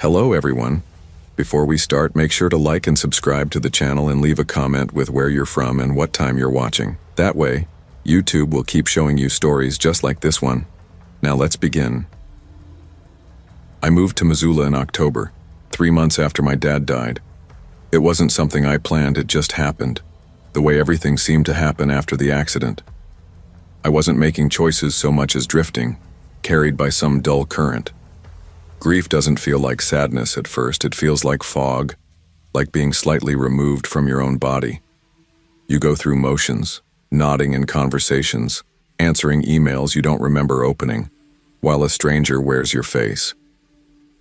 Hello everyone. Before we start, make sure to like and subscribe to the channel and leave a comment with where you're from and what time you're watching. That way, YouTube will keep showing you stories just like this one. Now let's begin. I moved to Missoula in October, 3 months after my dad died. It wasn't something I planned, it just happened, the way everything seemed to happen after the accident. I wasn't making choices so much as drifting, carried by some dull current. Grief doesn't feel like sadness at first, it feels like fog, like being slightly removed from your own body. You go through motions, nodding in conversations, answering emails you don't remember opening, while a stranger wears your face.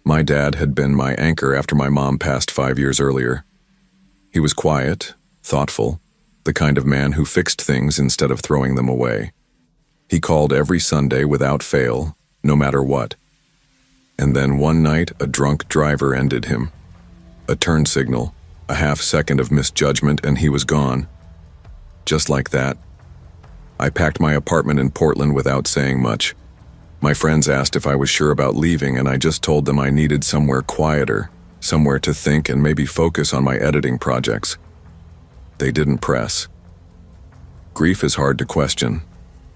My dad had been my anchor after my mom passed 5 years earlier. He was quiet, thoughtful, the kind of man who fixed things instead of throwing them away. He called every Sunday without fail, no matter what. And then one night, a drunk driver ended him. A turn signal, a half second of misjudgment, and he was gone. Just like that. I packed my apartment in Portland without saying much. My friends asked if I was sure about leaving, and I just told them I needed somewhere quieter, somewhere to think and maybe focus on my editing projects. They didn't press. Grief is hard to question.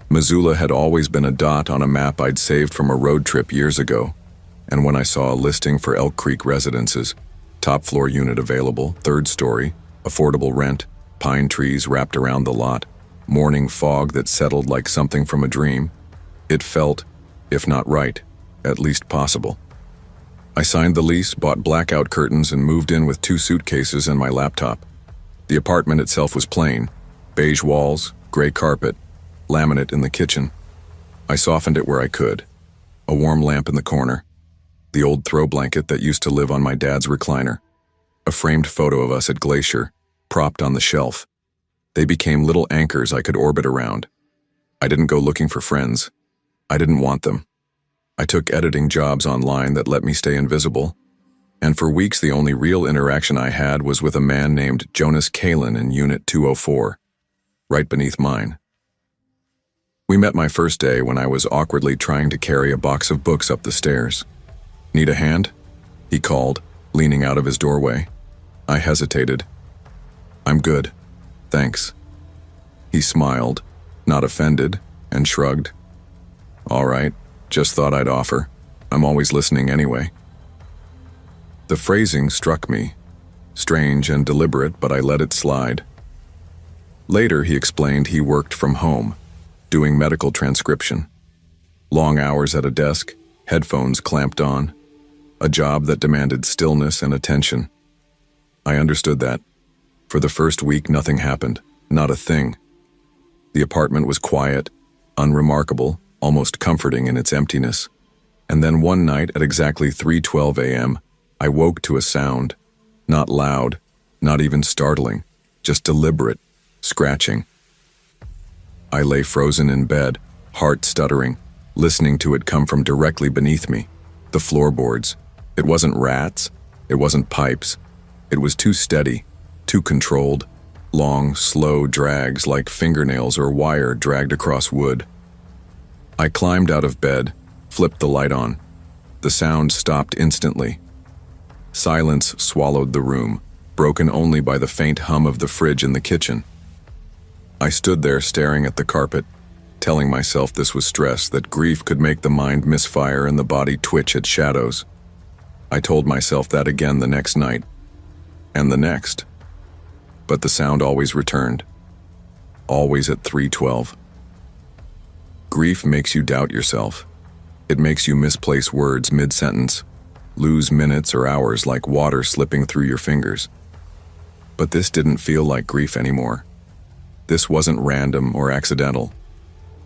Missoula had always been a dot on a map I'd saved from a road trip years ago, and when I saw a listing for Elk Creek residences, top floor unit available, 3rd story, affordable rent, pine trees wrapped around the lot, morning fog that settled like something from a dream, it felt, if not right, at least possible. I signed the lease, bought blackout curtains, and moved in with 2 suitcases and my laptop. The apartment itself was plain, beige walls, gray carpet, laminate in the kitchen. I softened it where I could. A warm lamp in the corner. The old throw blanket that used to live on my dad's recliner. A framed photo of us at Glacier, propped on the shelf. They became little anchors I could orbit around. I didn't go looking for friends. I didn't want them. I took editing jobs online that let me stay invisible. And for weeks the only real interaction I had was with a man named Jonas Kalin in Unit 204, right beneath mine. We met my first day when I was awkwardly trying to carry a box of books up the stairs. "Need a hand?" he called, leaning out of his doorway. I hesitated. "I'm good, thanks." He smiled, not offended, and shrugged. "All right, just thought I'd offer. I'm always listening anyway." The phrasing struck me, strange and deliberate, but I let it slide. Later he explained he worked from home, doing medical transcription. Long hours at a desk, headphones clamped on. A job that demanded stillness and attention. I understood that. For the first week, nothing happened, not a thing. The apartment was quiet, unremarkable, almost comforting in its emptiness. And then one night at exactly 3:12 a.m., I woke to a sound, not loud, not even startling, just deliberate, scratching. I lay frozen in bed, heart stuttering, listening to it come from directly beneath me, the floorboards. It wasn't rats, it wasn't pipes. It was too steady, too controlled, long, slow drags like fingernails or wire dragged across wood. I climbed out of bed, flipped the light on. The sound stopped instantly. Silence swallowed the room, broken only by the faint hum of the fridge in the kitchen. I stood there staring at the carpet, telling myself this was stress, that grief could make the mind misfire and the body twitch at shadows. I told myself that again the next night, and the next. But the sound always returned, always at 3:12. Grief makes you doubt yourself. It makes you misplace words mid-sentence, lose minutes or hours like water slipping through your fingers. But this didn't feel like grief anymore. This wasn't random or accidental,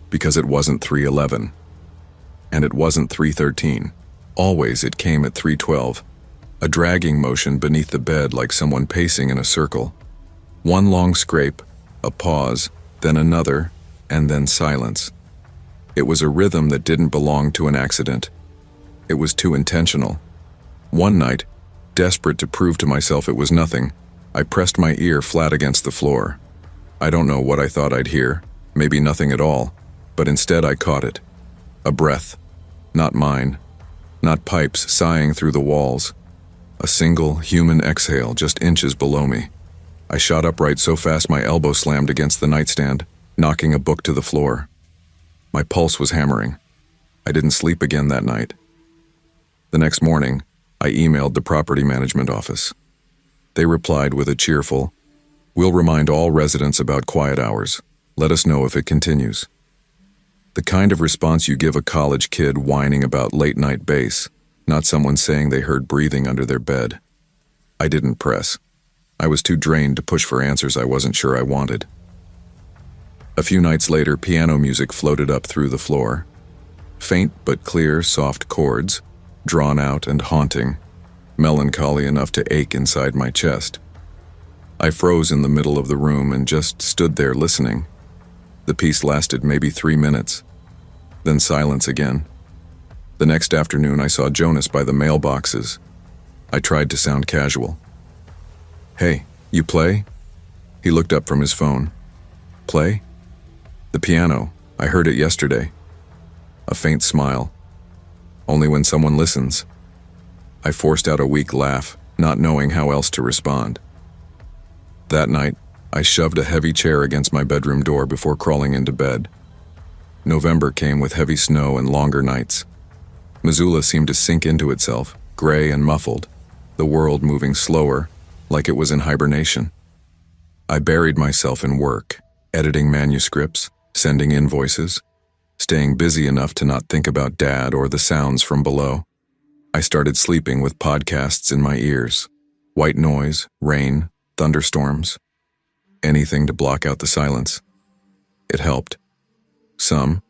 because it wasn't 3:11, and it wasn't 3:13. Always it came at 3:12, a dragging motion beneath the bed like someone pacing in a circle. One long scrape, a pause, then another, and then silence. It was a rhythm that didn't belong to an accident. It was too intentional. One night, desperate to prove to myself it was nothing, I pressed my ear flat against the floor. I don't know what I thought I'd hear, maybe nothing at all, but instead I caught it. A breath, not mine, not pipes sighing through the walls, A single, human exhale just inches below me. I shot upright so fast my elbow slammed against the nightstand, knocking a book to the floor. My pulse was hammering. I didn't sleep again that night. The next morning, I emailed the property management office. They replied with a cheerful, "We'll remind all residents about quiet hours. Let us know if it continues." The kind of response you give a college kid whining about late-night bass, not someone saying they heard breathing under their bed. I didn't press. I was too drained to push for answers I wasn't sure I wanted. A few nights later, piano music floated up through the floor. Faint but clear, soft chords, drawn out and haunting, melancholy enough to ache inside my chest. I froze in the middle of the room and just stood there listening. The piece lasted maybe 3 minutes, then silence again. The next afternoon, I saw Jonas by the mailboxes. I tried to sound casual. "Hey, you play?" He looked up from his phone. "Play?" "The piano. I heard it yesterday." A faint smile. "Only when someone listens." I forced out a weak laugh, not knowing how else to respond. That night, I shoved a heavy chair against my bedroom door before crawling into bed. November came with heavy snow and longer nights. Missoula seemed to sink into itself, gray and muffled, the world moving slower, like it was in hibernation. I buried myself in work, editing manuscripts, sending invoices, staying busy enough to not think about Dad or the sounds from below. I started sleeping with podcasts in my ears, white noise, rain, thunderstorms, anything to block out the silence. It helped. Some,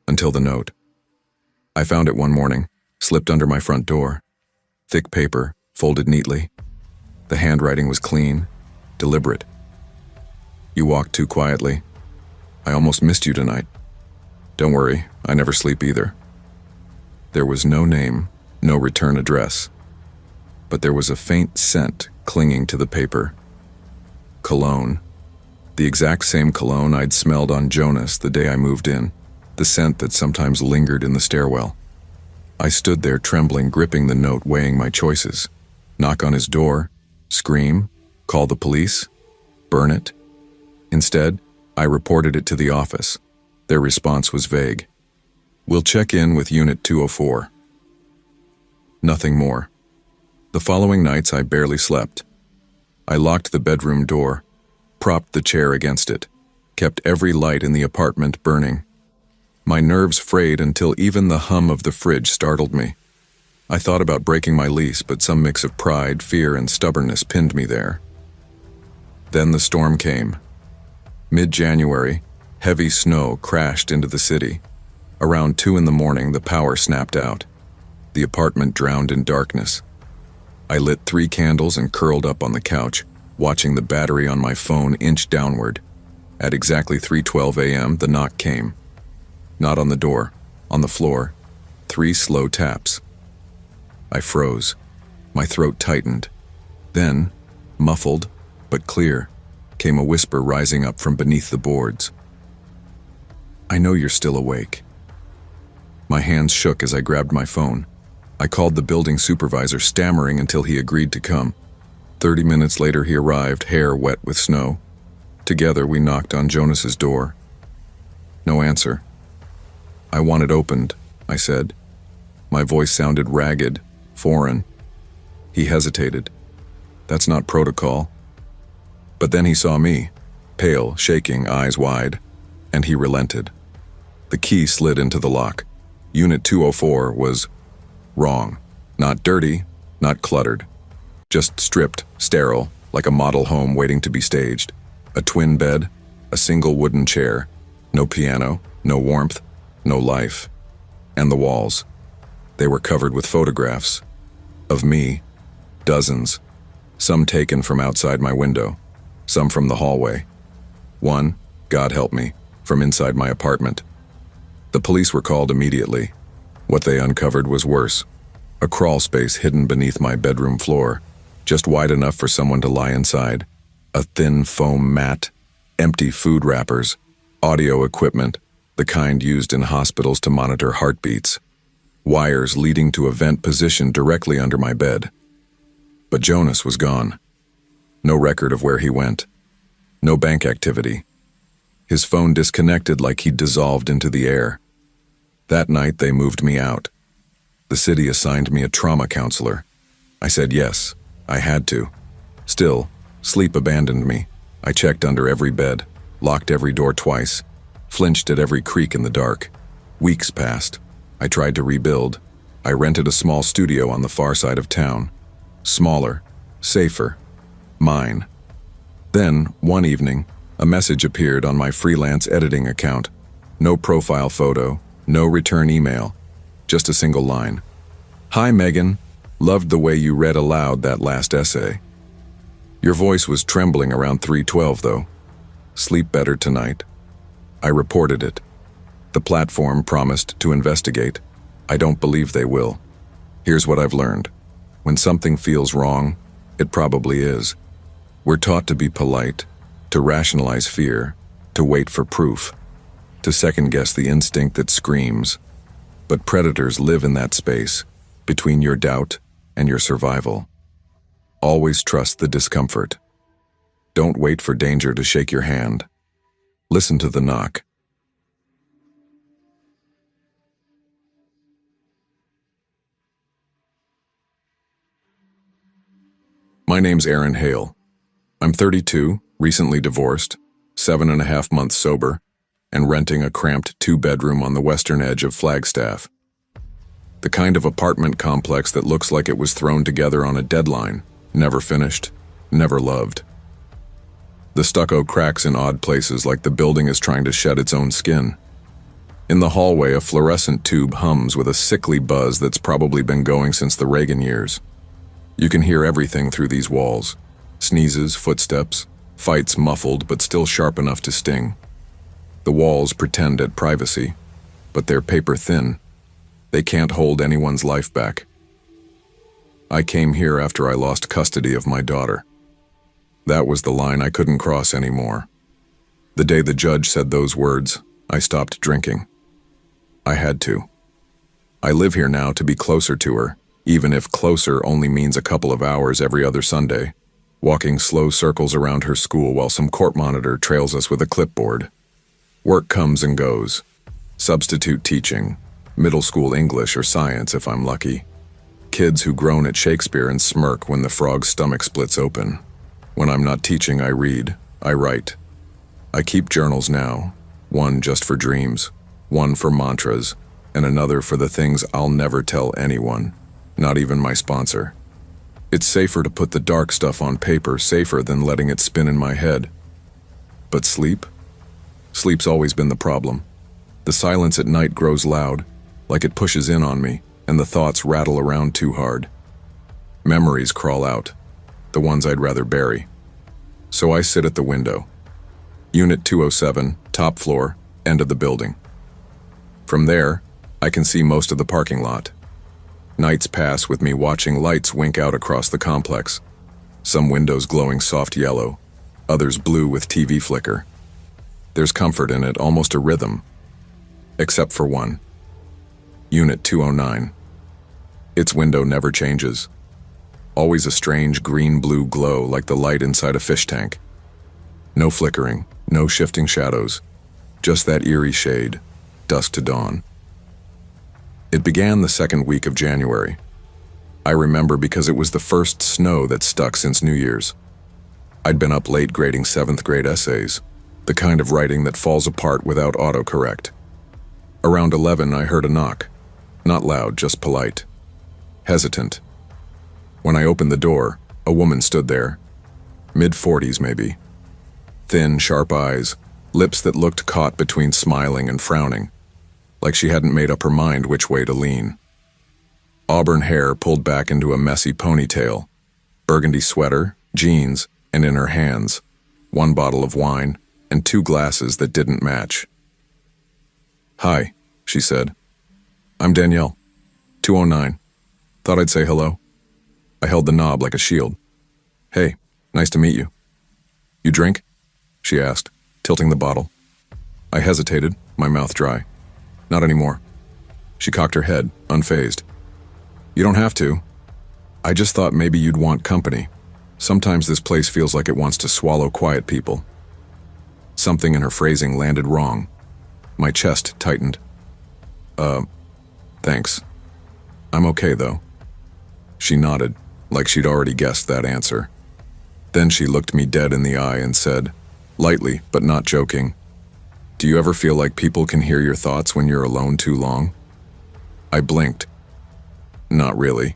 until the note. I found it one morning, slipped under my front door. Thick paper, folded neatly. The handwriting was clean, deliberate. "You walked too quietly. I almost missed you tonight. Don't worry, I never sleep either." There was no name, no return address, but there was a faint scent clinging to the paper. Cologne. The exact same cologne I'd smelled on Jonas the day I moved in, the scent that sometimes lingered in the stairwell. I stood there trembling, gripping the note, weighing my choices. Knock on his door, scream, call the police, burn it. Instead, I reported it to the office. Their response was vague. "We'll check in with Unit 204. Nothing more. The following nights I barely slept. I locked the bedroom door, propped the chair against it, kept every light in the apartment burning. My nerves frayed until even the hum of the fridge startled me. I thought about breaking my lease, but some mix of pride, fear, and stubbornness pinned me there. Then the storm came. Mid-January, heavy snow crashed into the city. Around 2 in the morning, the power snapped out. The apartment drowned in darkness. I lit 3 candles and curled up on the couch, watching the battery on my phone inch downward. At exactly 3:12 a.m., the knock came. Not on the door, on the floor. 3 slow taps. I froze. My throat tightened. Then, muffled but clear, came a whisper rising up from beneath the boards. "I know you're still awake." My hands shook as I grabbed my phone. I called the building supervisor, stammering until he agreed to come. 30 minutes later he arrived, hair wet with snow. Together we knocked on Jonas's door. No answer. "I want it opened," I said. My voice sounded ragged, foreign. He hesitated. "That's not protocol." But then he saw me, pale, shaking, eyes wide, and he relented. The key slid into the lock. Unit 204 was wrong. Not dirty, not cluttered. Just stripped, sterile, like a model home waiting to be staged. A twin bed, a single wooden chair, no piano, no warmth, no life. And the walls. They were covered with photographs. Of me. Dozens. Some taken from outside my window. Some from the hallway. One, God help me, from inside my apartment. The police were called immediately. What they uncovered was worse. A crawl space hidden beneath my bedroom floor, just wide enough for someone to lie inside. A thin foam mat, empty food wrappers, audio equipment, the kind used in hospitals to monitor heartbeats. Wires leading to a vent positioned directly under my bed. But Jonas was gone. No record of where he went. No bank activity. His phone disconnected like he'd dissolved into the air. That night they moved me out. The city assigned me a trauma counselor. I said yes. I had to. Still, sleep abandoned me. I checked under every bed, locked every door twice, flinched at every creak in the dark. Weeks passed. I tried to rebuild. I rented a small studio on the far side of town. Smaller, safer, mine. Then, one evening, a message appeared on my freelance editing account. No profile photo, no return email, just a single line. "Hi, Megan. Loved the way you read aloud that last essay. Your voice was trembling around 3:12 though. Sleep better tonight." I reported it. The platform promised to investigate. I don't believe they will. Here's what I've learned. When something feels wrong, it probably is. We're taught to be polite, to rationalize fear, to wait for proof, to second-guess the instinct that screams. But predators live in that space, between your doubt and your survival. Always trust the discomfort. Don't wait for danger to shake your hand. Listen to the knock. My name's Aaron Hale. I'm 32, recently divorced, 7.5 months sober, and renting a cramped 2-bedroom on the western edge of Flagstaff. The kind of apartment complex that looks like it was thrown together on a deadline, never finished, never loved. The stucco cracks in odd places like the building is trying to shed its own skin. In the hallway, a fluorescent tube hums with a sickly buzz that's probably been going since the Reagan years. You can hear everything through these walls. Sneezes, footsteps, fights muffled but still sharp enough to sting. The walls pretend at privacy, but they're paper thin. They can't hold anyone's life back. I came here after I lost custody of my daughter. That was the line I couldn't cross anymore. The day the judge said those words, I stopped drinking. I had to. I live here now to be closer to her, even if closer only means a couple of hours every other Sunday, walking slow circles around her school while some court monitor trails us with a clipboard. Work comes and goes. Substitute teaching, middle school English or science if I'm lucky. Kids who groan at Shakespeare and smirk when the frog's stomach splits open. When I'm not teaching, I read, I write. I keep journals now, one just for dreams, one for mantras, and another for the things I'll never tell anyone, not even my sponsor. It's safer to put the dark stuff on paper, safer than letting it spin in my head. But sleep? Sleep's always been the problem. The silence at night grows loud, like it pushes in on me, and the thoughts rattle around too hard. Memories crawl out, the ones I'd rather bury. So I sit at the window. Unit 207, top floor, end of the building. From there, I can see most of the parking lot. Nights pass with me watching lights wink out across the complex. Some windows glowing soft yellow, others blue with TV flicker. There's comfort in it, almost a rhythm. Except for one. Unit 209. Its window never changes. Always a strange green-blue glow like the light inside a fish tank. No flickering, no shifting shadows, just that eerie shade, dusk to dawn. It began the second week of January. I remember because it was the first snow that stuck since New Year's. I'd been up late grading 7th grade essays, the kind of writing that falls apart without autocorrect. Around 11, I heard a knock. Not loud, just polite. Hesitant. When I opened the door, a woman stood there. Mid-40s, maybe. Thin, sharp eyes, lips that looked caught between smiling and frowning, like she hadn't made up her mind which way to lean. Auburn hair pulled back into a messy ponytail, burgundy sweater, jeans, and in her hands, one bottle of wine and 2 glasses that didn't match. "Hi," she said. "I'm Danielle, 209. Thought I'd say hello." I held the knob like a shield. "Hey, nice to meet you." "You drink?" she asked, tilting the bottle. I hesitated, my mouth dry. "Not anymore." She cocked her head, unfazed. "You don't have to." I just thought maybe you'd want company. Sometimes this place feels like it wants to swallow quiet people. Something in her phrasing landed wrong. My chest tightened. Thanks. I'm okay, though. She nodded, like she'd already guessed that answer. Then she looked me dead in the eye and said, lightly but not joking, "Do you ever feel like people can hear your thoughts when you're alone too long?" I blinked. Not really.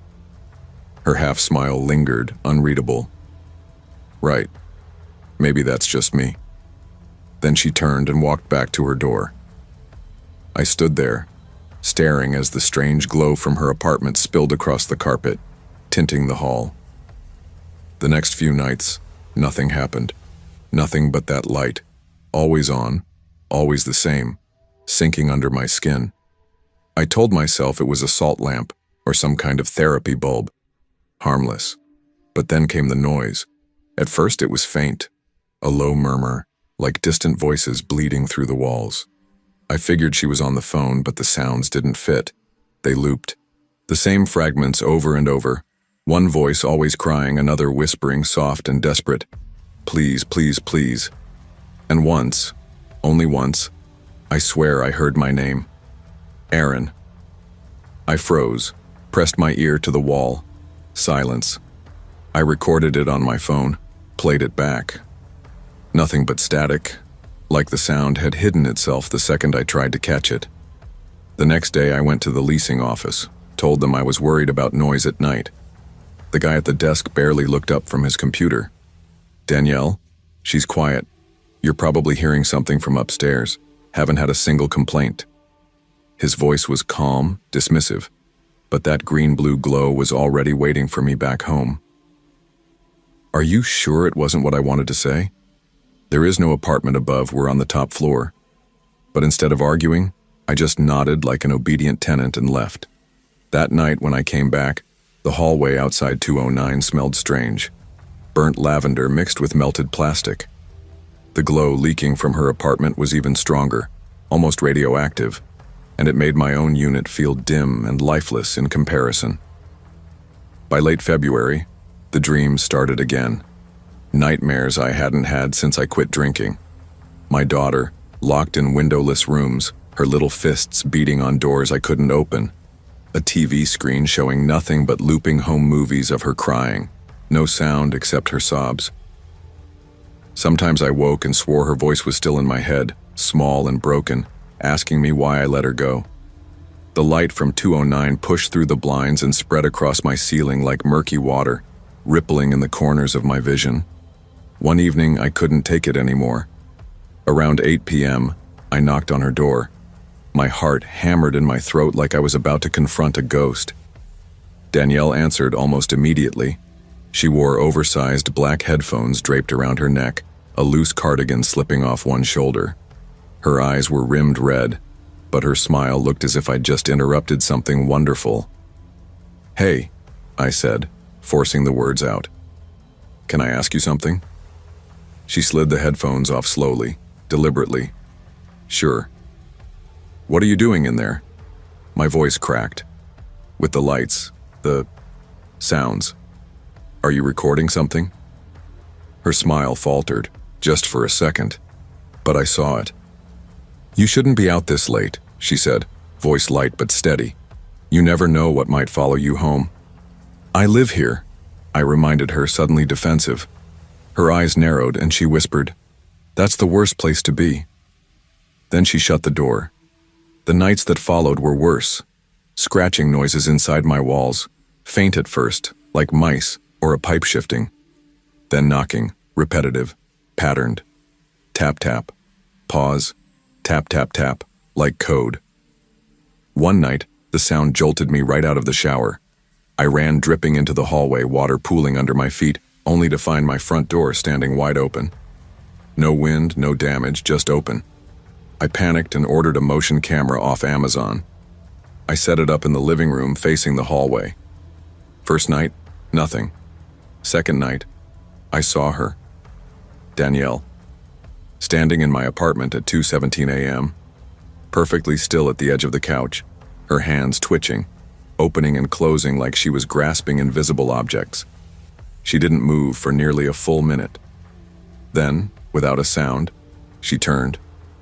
Her half-smile lingered, unreadable. Right. Maybe that's just me. Then she turned and walked back to her door. I stood there, staring as the strange glow from her apartment spilled across the carpet, tinting the hall. The next few nights, nothing happened. Nothing but that light, always on, always the same, sinking under my skin. I told myself it was a salt lamp or some kind of therapy bulb. Harmless. But then came the noise. At first it was faint, a low murmur, like distant voices bleeding through the walls. I figured she was on the phone, but the sounds didn't fit. They looped. The same fragments over and over. One voice always crying, another whispering soft and desperate. Please, please, please. And once, only once, I swear I heard my name. Aaron. I froze, pressed my ear to the wall. Silence. I recorded it on my phone, played it back. Nothing but static, like the sound had hidden itself the second I tried to catch it. The next day I went to the leasing office, told them I was worried about noise at night. The guy at the desk barely looked up from his computer. "Danielle? She's quiet. You're probably hearing something from upstairs. Haven't had a single complaint." His voice was calm, dismissive, but that green-blue glow was already waiting for me back home. Are you sure it wasn't what I wanted to say? There is no apartment above, we're on the top floor. But instead of arguing, I just nodded like an obedient tenant and left. That night when I came back, the hallway outside 209 smelled strange. Burnt lavender mixed with melted plastic. The glow leaking from her apartment was even stronger, almost radioactive, and it made my own unit feel dim and lifeless in comparison. By late February, the dreams started again. Nightmares I hadn't had since I quit drinking. My daughter, locked in windowless rooms, her little fists beating on doors I couldn't open. A TV screen showing nothing but looping home movies of her crying. No sound except her sobs. Sometimes I woke and swore her voice was still in my head, small and broken, asking me why I let her go. The light from 209 pushed through the blinds and spread across my ceiling like murky water, rippling in the corners of my vision. One evening, I couldn't take it anymore. Around 8 p.m., I knocked on her door. My heart hammered in my throat like I was about to confront a ghost. Danielle answered almost immediately. She wore oversized black headphones draped around her neck, a loose cardigan slipping off one shoulder. Her eyes were rimmed red, but her smile looked as if I'd just interrupted something wonderful. "Hey," I said, forcing the words out. "Can I ask you something?" She slid the headphones off slowly, deliberately. "Sure." "What are you doing in there?" My voice cracked. "With the lights, the sounds. Are you recording something?" Her smile faltered, just for a second, but I saw it. "You shouldn't be out this late," she said, voice light but steady. "You never know what might follow you home." "I live here," I reminded her, suddenly defensive. Her eyes narrowed and she whispered, "That's the worst place to be." Then she shut the door. The nights that followed were worse. Scratching noises inside my walls, faint at first, like mice or a pipe shifting. Then knocking, repetitive, patterned. Tap tap, pause, tap tap tap, like code. One night, the sound jolted me right out of the shower. I ran dripping into the hallway, water pooling under my feet, only to find my front door standing wide open. No wind, no damage, just open. I panicked and ordered a motion camera off Amazon. I set it up in the living room facing the hallway. First night, nothing. Second night, I saw her. Danielle. Standing in my apartment at 2:17 a.m., perfectly still at the edge of the couch, her hands twitching, opening and closing like she was grasping invisible objects. She didn't move for nearly a full minute. Then, without a sound, she turned,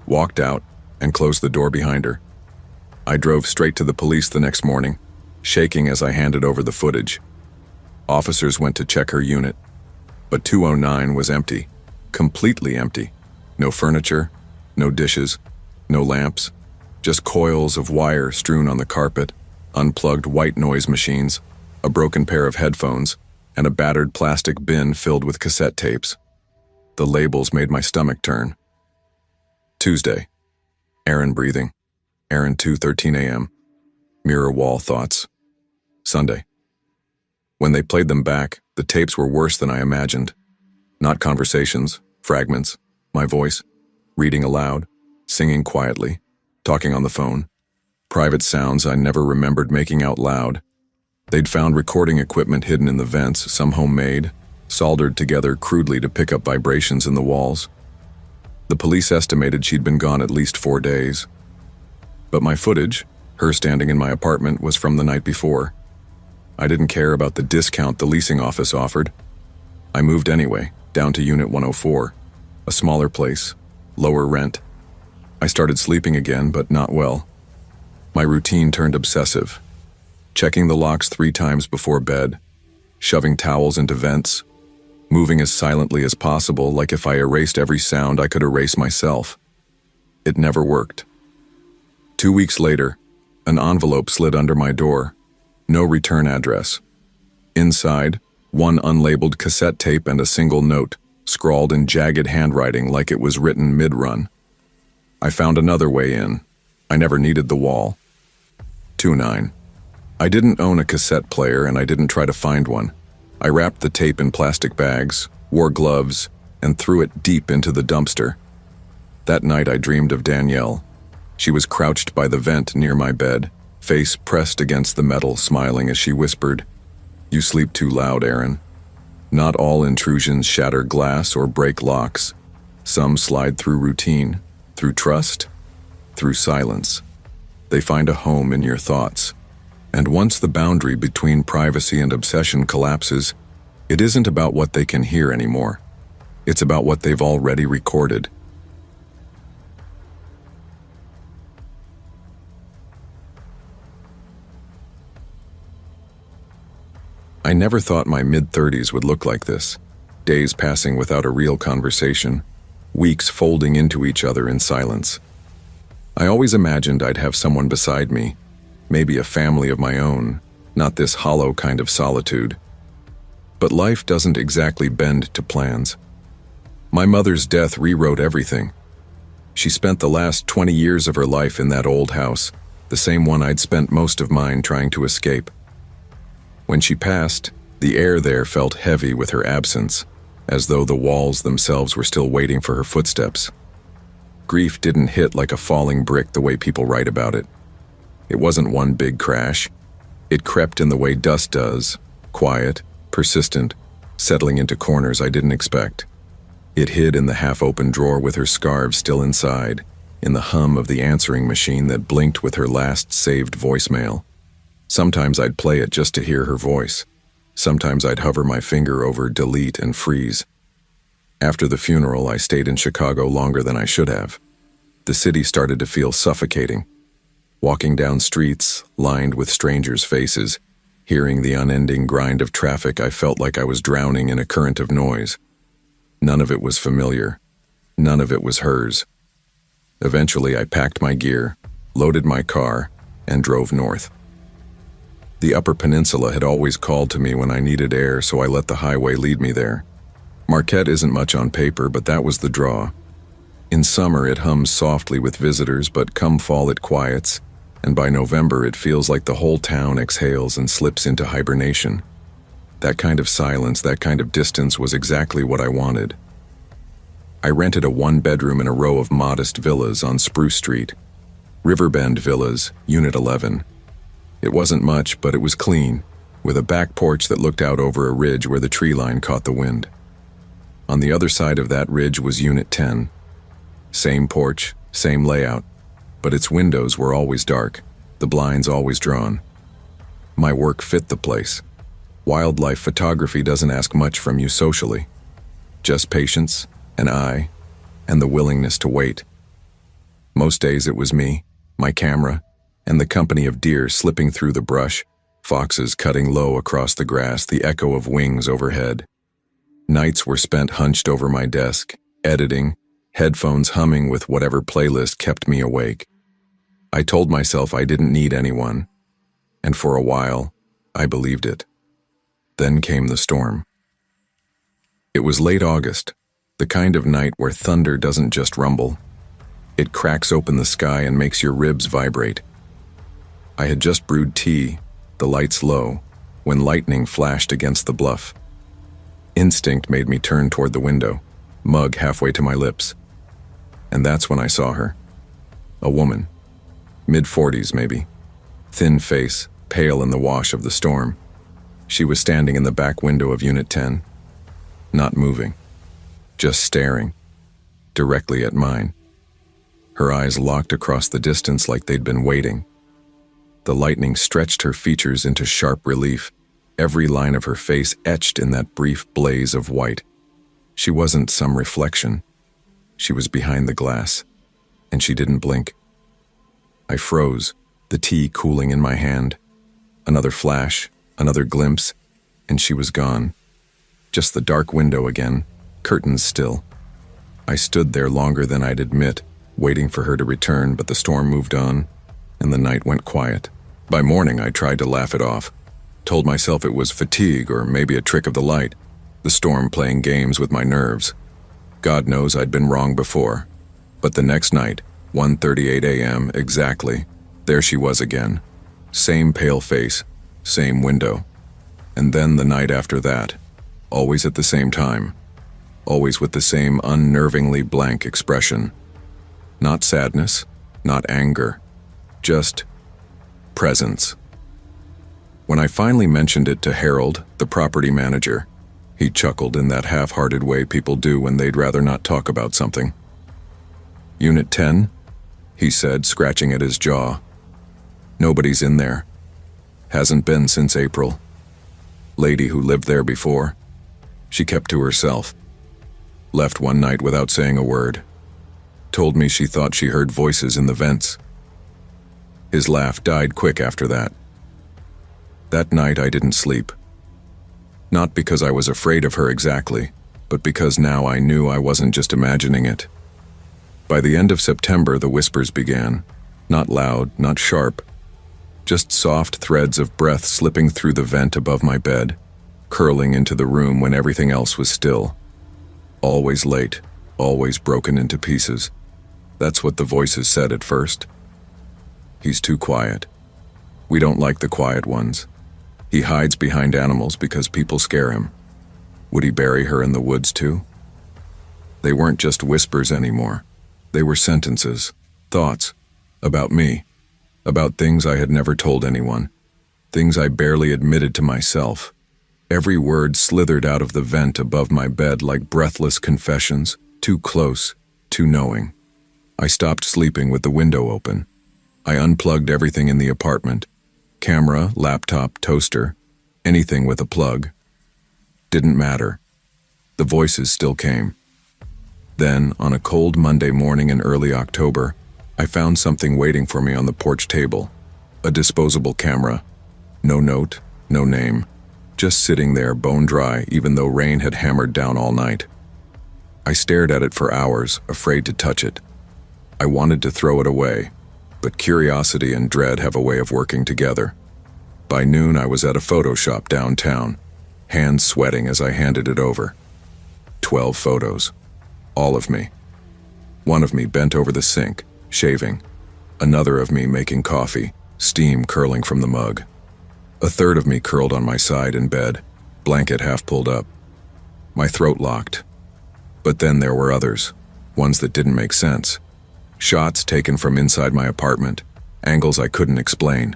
walked out, and closed the door behind her. I drove straight to the police the next morning, shaking as I handed over the footage. Officers went to check her unit, but 209 was empty, completely empty. No furniture, no dishes, no lamps, just coils of wire strewn on the carpet, unplugged white noise machines, a broken pair of headphones, and a battered plastic bin filled with cassette tapes. The labels made my stomach turn. Tuesday. Aaron breathing. Aaron 2:13 a.m. Mirror wall thoughts. Sunday. When they played them back, the tapes were worse than I imagined. Not conversations, fragments, my voice, reading aloud, singing quietly, talking on the phone. Private sounds I never remembered making out loud. They'd found recording equipment hidden in the vents, some homemade, soldered together crudely to pick up vibrations in the walls. The police estimated she'd been gone at least 4 days. But my footage, her standing in my apartment, was from the night before. I didn't care about the discount the leasing office offered. I moved anyway, down to Unit 104, a smaller place, lower rent. I started sleeping again, but not well. My routine turned obsessive, checking the locks 3 times before bed, shoving towels into vents, moving as silently as possible, like if I erased every sound I could erase myself. It never worked. 2 weeks later, an envelope slid under my door. No return address. Inside, one unlabeled cassette tape and a single note, scrawled in jagged handwriting like it was written mid-run. I found another way in. I never needed the wall. 2-9. I didn't own a cassette player and I didn't try to find one. I wrapped the tape in plastic bags, wore gloves, and threw it deep into the dumpster. That night I dreamed of Danielle. She was crouched by the vent near my bed, face pressed against the metal, smiling as she whispered, "You sleep too loud, Aaron. Not all intrusions shatter glass or break locks. Some slide through routine, through trust, through silence. They find a home in your thoughts. And once the boundary between privacy and obsession collapses, it isn't about what they can hear anymore. It's about what they've already recorded." I never thought my mid-30s would look like this. Days passing without a real conversation, weeks folding into each other in silence. I always imagined I'd have someone beside me, maybe a family of my own, not this hollow kind of solitude. But life doesn't exactly bend to plans. My mother's death rewrote everything. She spent the last 20 years of her life in that old house, the same one I'd spent most of mine trying to escape. When she passed, the air there felt heavy with her absence, as though the walls themselves were still waiting for her footsteps. Grief didn't hit like a falling brick the way people write about it. It wasn't one big crash. It crept in the way dust does, quiet, persistent, settling into corners I didn't expect. It hid in the half-open drawer with her scarves still inside, in the hum of the answering machine that blinked with her last saved voicemail. Sometimes I'd play it just to hear her voice. Sometimes I'd hover my finger over delete and freeze. After the funeral, I stayed in Chicago longer than I should have. The city started to feel suffocating. Walking down streets lined with strangers' faces, hearing the unending grind of traffic, I felt like I was drowning in a current of noise. None of it was familiar. None of it was hers. Eventually, I packed my gear, loaded my car, and drove north. The Upper Peninsula had always called to me when I needed air, so I let the highway lead me there. Marquette isn't much on paper, but that was the draw. In summer, it hums softly with visitors, but come fall it quiets, and by November it feels like the whole town exhales and slips into hibernation. That kind of silence, that kind of distance was exactly what I wanted. I rented a 1-bedroom in a row of modest villas on Spruce Street. Riverbend Villas, Unit 11. It wasn't much, but it was clean, with a back porch that looked out over a ridge where the tree line caught the wind. On the other side of that ridge was Unit 10. Same porch, same layout, but its windows were always dark, the blinds always drawn. My work fit the place. Wildlife photography doesn't ask much from you socially. Just patience, an eye, and the willingness to wait. Most days it was me, my camera, and the company of deer slipping through the brush, foxes cutting low across the grass, the echo of wings overhead. Nights were spent hunched over my desk, editing, headphones humming with whatever playlist kept me awake. I told myself I didn't need anyone, and for a while, I believed it. Then came the storm. It was late August, the kind of night where thunder doesn't just rumble. It cracks open the sky and makes your ribs vibrate. I had just brewed tea, the lights low, when lightning flashed against the bluff. Instinct made me turn toward the window, mug halfway to my lips. And that's when I saw her. A woman, mid-40s maybe, thin face, pale in the wash of the storm. She was standing in the back window of Unit 10, not moving, just staring, directly at mine. Her eyes locked across the distance like they'd been waiting. The lightning stretched her features into sharp relief, every line of her face etched in that brief blaze of white. She wasn't some reflection. She was behind the glass, and she didn't blink. I froze, the tea cooling in my hand. Another flash, another glimpse, and she was gone. Just the dark window again, curtains still. I stood there longer than I'd admit, waiting for her to return, but the storm moved on, and the night went quiet. By morning, I tried to laugh it off. Told myself it was fatigue or maybe a trick of the light, the storm playing games with my nerves. God knows I'd been wrong before. But the next night, 1:38 a.m. exactly, there she was again. Same pale face, same window. And then the night after that, always at the same time, always with the same unnervingly blank expression. Not sadness, not anger, just presence. When I finally mentioned it to Harold, the property manager, he chuckled in that half-hearted way people do when they'd rather not talk about something. Unit 10? He said, scratching at his jaw. Nobody's in there. Hasn't been since April. Lady who lived there before. She kept to herself. Left one night without saying a word. Told me she thought she heard voices in the vents. His laugh died quick after that. That night I didn't sleep. Not because I was afraid of her exactly, but because now I knew I wasn't just imagining it. By the end of September, the whispers began. Not loud, not sharp. Just soft threads of breath slipping through the vent above my bed, curling into the room when everything else was still. Always late, always broken into pieces. That's what the voices said at first. He's too quiet. We don't like the quiet ones. He hides behind animals because people scare him. Would he bury her in the woods too? They weren't just whispers anymore. They were sentences, thoughts, about me, about things I had never told anyone, things I barely admitted to myself. Every word slithered out of the vent above my bed like breathless confessions, too close, too knowing. I stopped sleeping with the window open. I unplugged everything in the apartment. Camera, laptop, toaster, anything with a plug. Didn't matter. The voices still came. Then, on a cold Monday morning in early October, I found something waiting for me on the porch table. A disposable camera. No note, no name. Just sitting there bone dry even though rain had hammered down all night. I stared at it for hours, afraid to touch it. I wanted to throw it away, but curiosity and dread have a way of working together. By noon, I was at a photo shop downtown, hands sweating as I handed it over. 12 photos. All of me. One of me bent over the sink, shaving. Another of me making coffee, steam curling from the mug. A third of me curled on my side in bed, blanket half pulled up. My throat locked. But then there were others, ones that didn't make sense. Shots taken from inside my apartment, angles I couldn't explain.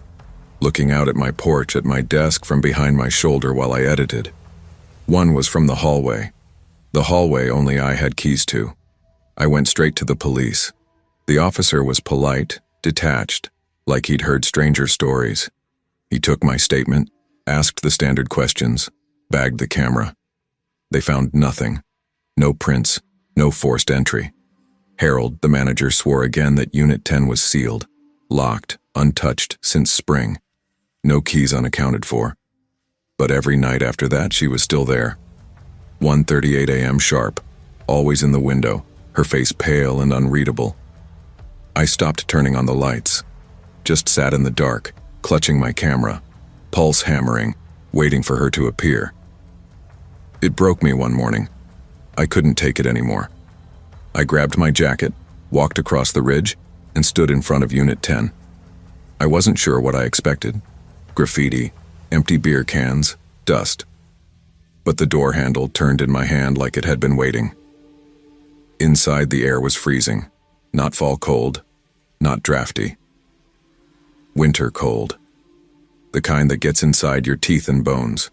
Looking out at my porch, at my desk from behind my shoulder while I edited. One was from the hallway. The hallway only I had keys to. I went straight to the police. The officer was polite, detached, like he'd heard stranger stories. He took my statement, asked the standard questions, bagged the camera. They found nothing. No prints, no forced entry. Harold, the manager, swore again that Unit 10 was sealed, locked, untouched since spring. No keys unaccounted for. But every night after that, she was still there. 1:38 a.m. sharp, always in the window, her face pale and unreadable. I stopped turning on the lights, just sat in the dark, clutching my camera, pulse hammering, waiting for her to appear. It broke me one morning. I couldn't take it anymore. I grabbed my jacket, walked across the ridge, and stood in front of Unit 10. I wasn't sure what I expected. Graffiti, empty beer cans, dust. But the door handle turned in my hand like it had been waiting. Inside, the air was freezing. Not fall cold, not drafty. Winter cold. The kind that gets inside your teeth and bones.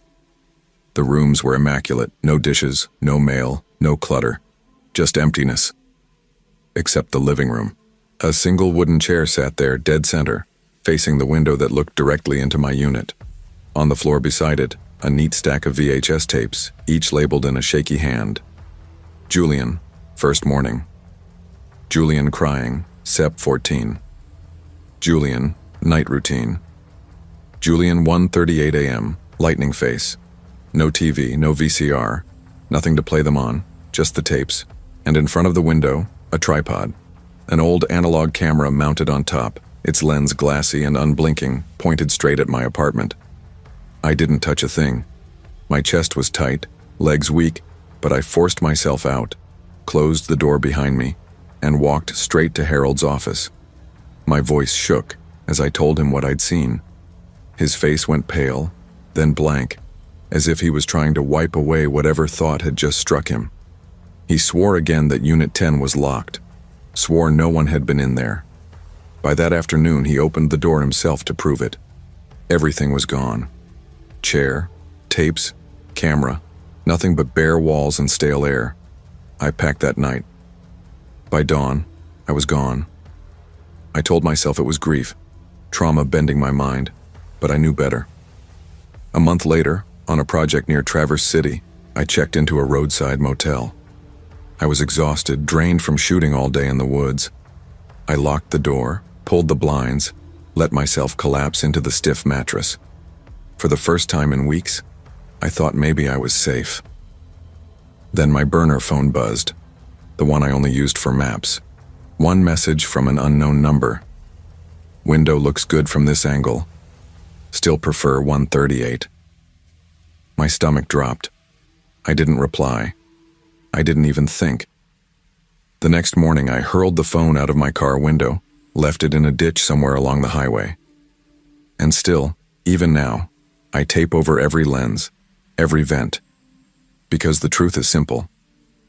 The rooms were immaculate, no dishes, no mail, no clutter, just emptiness. Except the living room. A single wooden chair sat there, dead center, facing the window that looked directly into my unit. On the floor beside it, a neat stack of VHS tapes, each labeled in a shaky hand. Julian, first morning. Julian crying, Sep 14. Julian, night routine. Julian 1:38 a.m., lightning face. No TV, no VCR, nothing to play them on, just the tapes. And in front of the window, a tripod. An old analog camera mounted on top, its lens glassy and unblinking, pointed straight at my apartment. I didn't touch a thing. My chest was tight, legs weak, but I forced myself out, closed the door behind me, and walked straight to Harold's office. My voice shook as I told him what I'd seen. His face went pale, then blank, as if he was trying to wipe away whatever thought had just struck him. He swore again that Unit 10 was locked, swore no one had been in there. By that afternoon, he opened the door himself to prove it. Everything was gone. Chair, tapes, camera, nothing but bare walls and stale air. I packed that night. By dawn, I was gone. I told myself it was grief, trauma bending my mind, but I knew better. A month later, on a project near Traverse City, I checked into a roadside motel. I was exhausted, drained from shooting all day in the woods. I locked the door, pulled the blinds, let myself collapse into the stiff mattress. For the first time in weeks, I thought maybe I was safe. Then my burner phone buzzed, the one I only used for maps. One message from an unknown number. Window looks good from this angle. Still prefer 1:38. My stomach dropped. I didn't reply. I didn't even think. The next morning, I hurled the phone out of my car window, left it in a ditch somewhere along the highway. And still, even now, I tape over every lens, every vent. Because the truth is simple.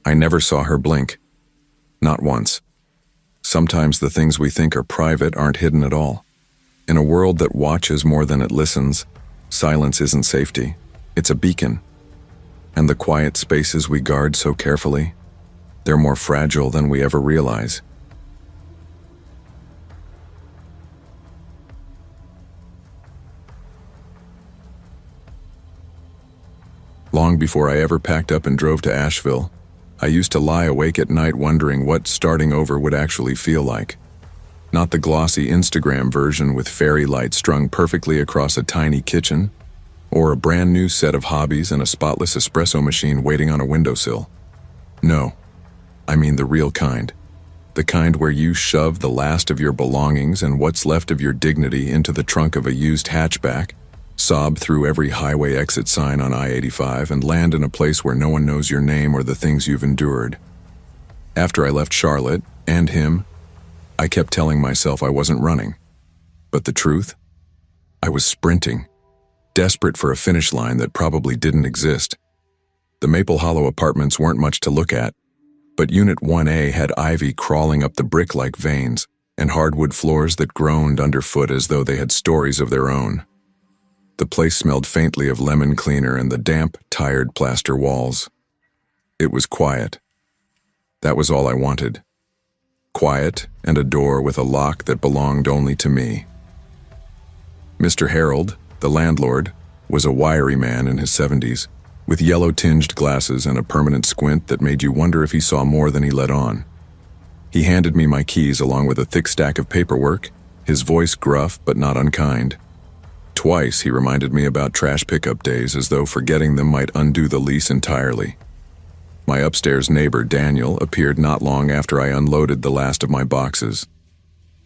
I never saw her blink. Not once. Sometimes the things we think are private aren't hidden at all. In a world that watches more than it listens, silence isn't safety. It's a beacon. And the quiet spaces we guard so carefully, they're more fragile than we ever realize. Long before I ever packed up and drove to Asheville, I used to lie awake at night wondering what starting over would actually feel like. Not the glossy Instagram version with fairy lights strung perfectly across a tiny kitchen, or a brand new set of hobbies and a spotless espresso machine waiting on a windowsill. No, I mean the real kind. The kind where you shove the last of your belongings and what's left of your dignity into the trunk of a used hatchback, sob through every highway exit sign on I-85, and land in a place where no one knows your name or the things you've endured. After I left Charlotte, and him, I kept telling myself I wasn't running. But the truth? I was sprinting. Desperate for a finish line that probably didn't exist. The Maple Hollow apartments weren't much to look at, but Unit 1A had ivy crawling up the brick-like veins and hardwood floors that groaned underfoot as though they had stories of their own. The place smelled faintly of lemon cleaner and the damp, tired plaster walls. It was quiet. That was all I wanted. Quiet and a door with a lock that belonged only to me. Mr. Harold, The landlord was a wiry man in his 70s, with yellow-tinged glasses and a permanent squint that made you wonder if he saw more than he let on. He handed me my keys along with a thick stack of paperwork, his voice gruff but not unkind. Twice he reminded me about trash pickup days, as though forgetting them might undo the lease entirely. My upstairs neighbor, Daniel, appeared not long after I unloaded the last of my boxes.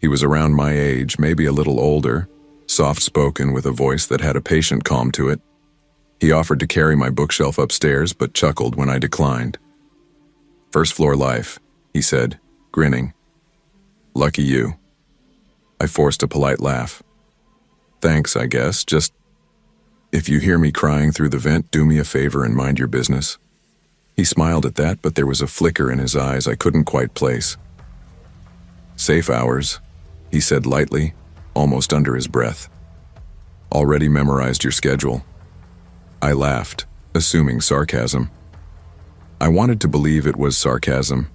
He was around my age, maybe a little older, soft-spoken with a voice that had a patient calm to it. He offered to carry my bookshelf upstairs, but chuckled when I declined. "First floor life," he said, grinning. "Lucky you." I forced a polite laugh. "Thanks, I guess. Just, if you hear me crying through the vent, do me a favor and mind your business." He smiled at that, but there was a flicker in his eyes I couldn't quite place. "Safe hours," he said lightly, almost under his breath. "Already memorized your schedule." I laughed, assuming sarcasm. I wanted to believe it was sarcasm.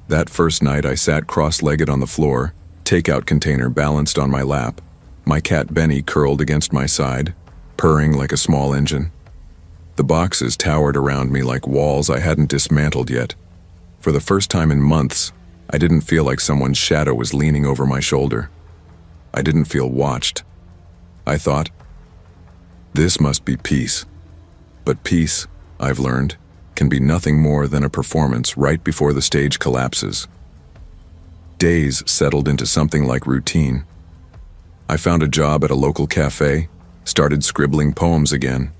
That first night I sat cross-legged on the floor, takeout container balanced on my lap, my cat Benny curled against my side, purring like a small engine. The boxes towered around me like walls I hadn't dismantled yet. For the first time in months, I didn't feel like someone's shadow was leaning over my shoulder. I didn't feel watched. I thought, this must be peace. But peace, I've learned, can be nothing more than a performance right before the stage collapses. Days settled into something like routine. I found a job at a local cafe, started scribbling poems again.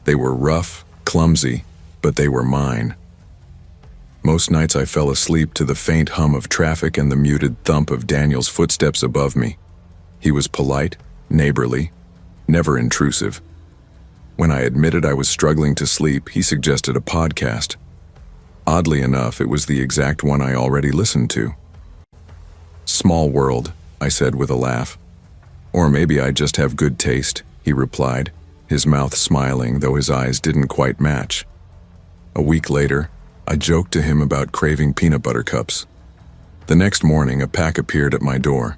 They were rough, clumsy, but they were mine. Most nights I fell asleep to the faint hum of traffic and the muted thump of Daniel's footsteps above me. He was polite, neighborly, never intrusive. When I admitted I was struggling to sleep, he suggested a podcast. Oddly enough, it was the exact one I already listened to. "Small world," I said with a laugh. "Or maybe I just have good taste," he replied, his mouth smiling, though his eyes didn't quite match. A week later, I joked to him about craving peanut butter cups. The next morning, a pack appeared at my door.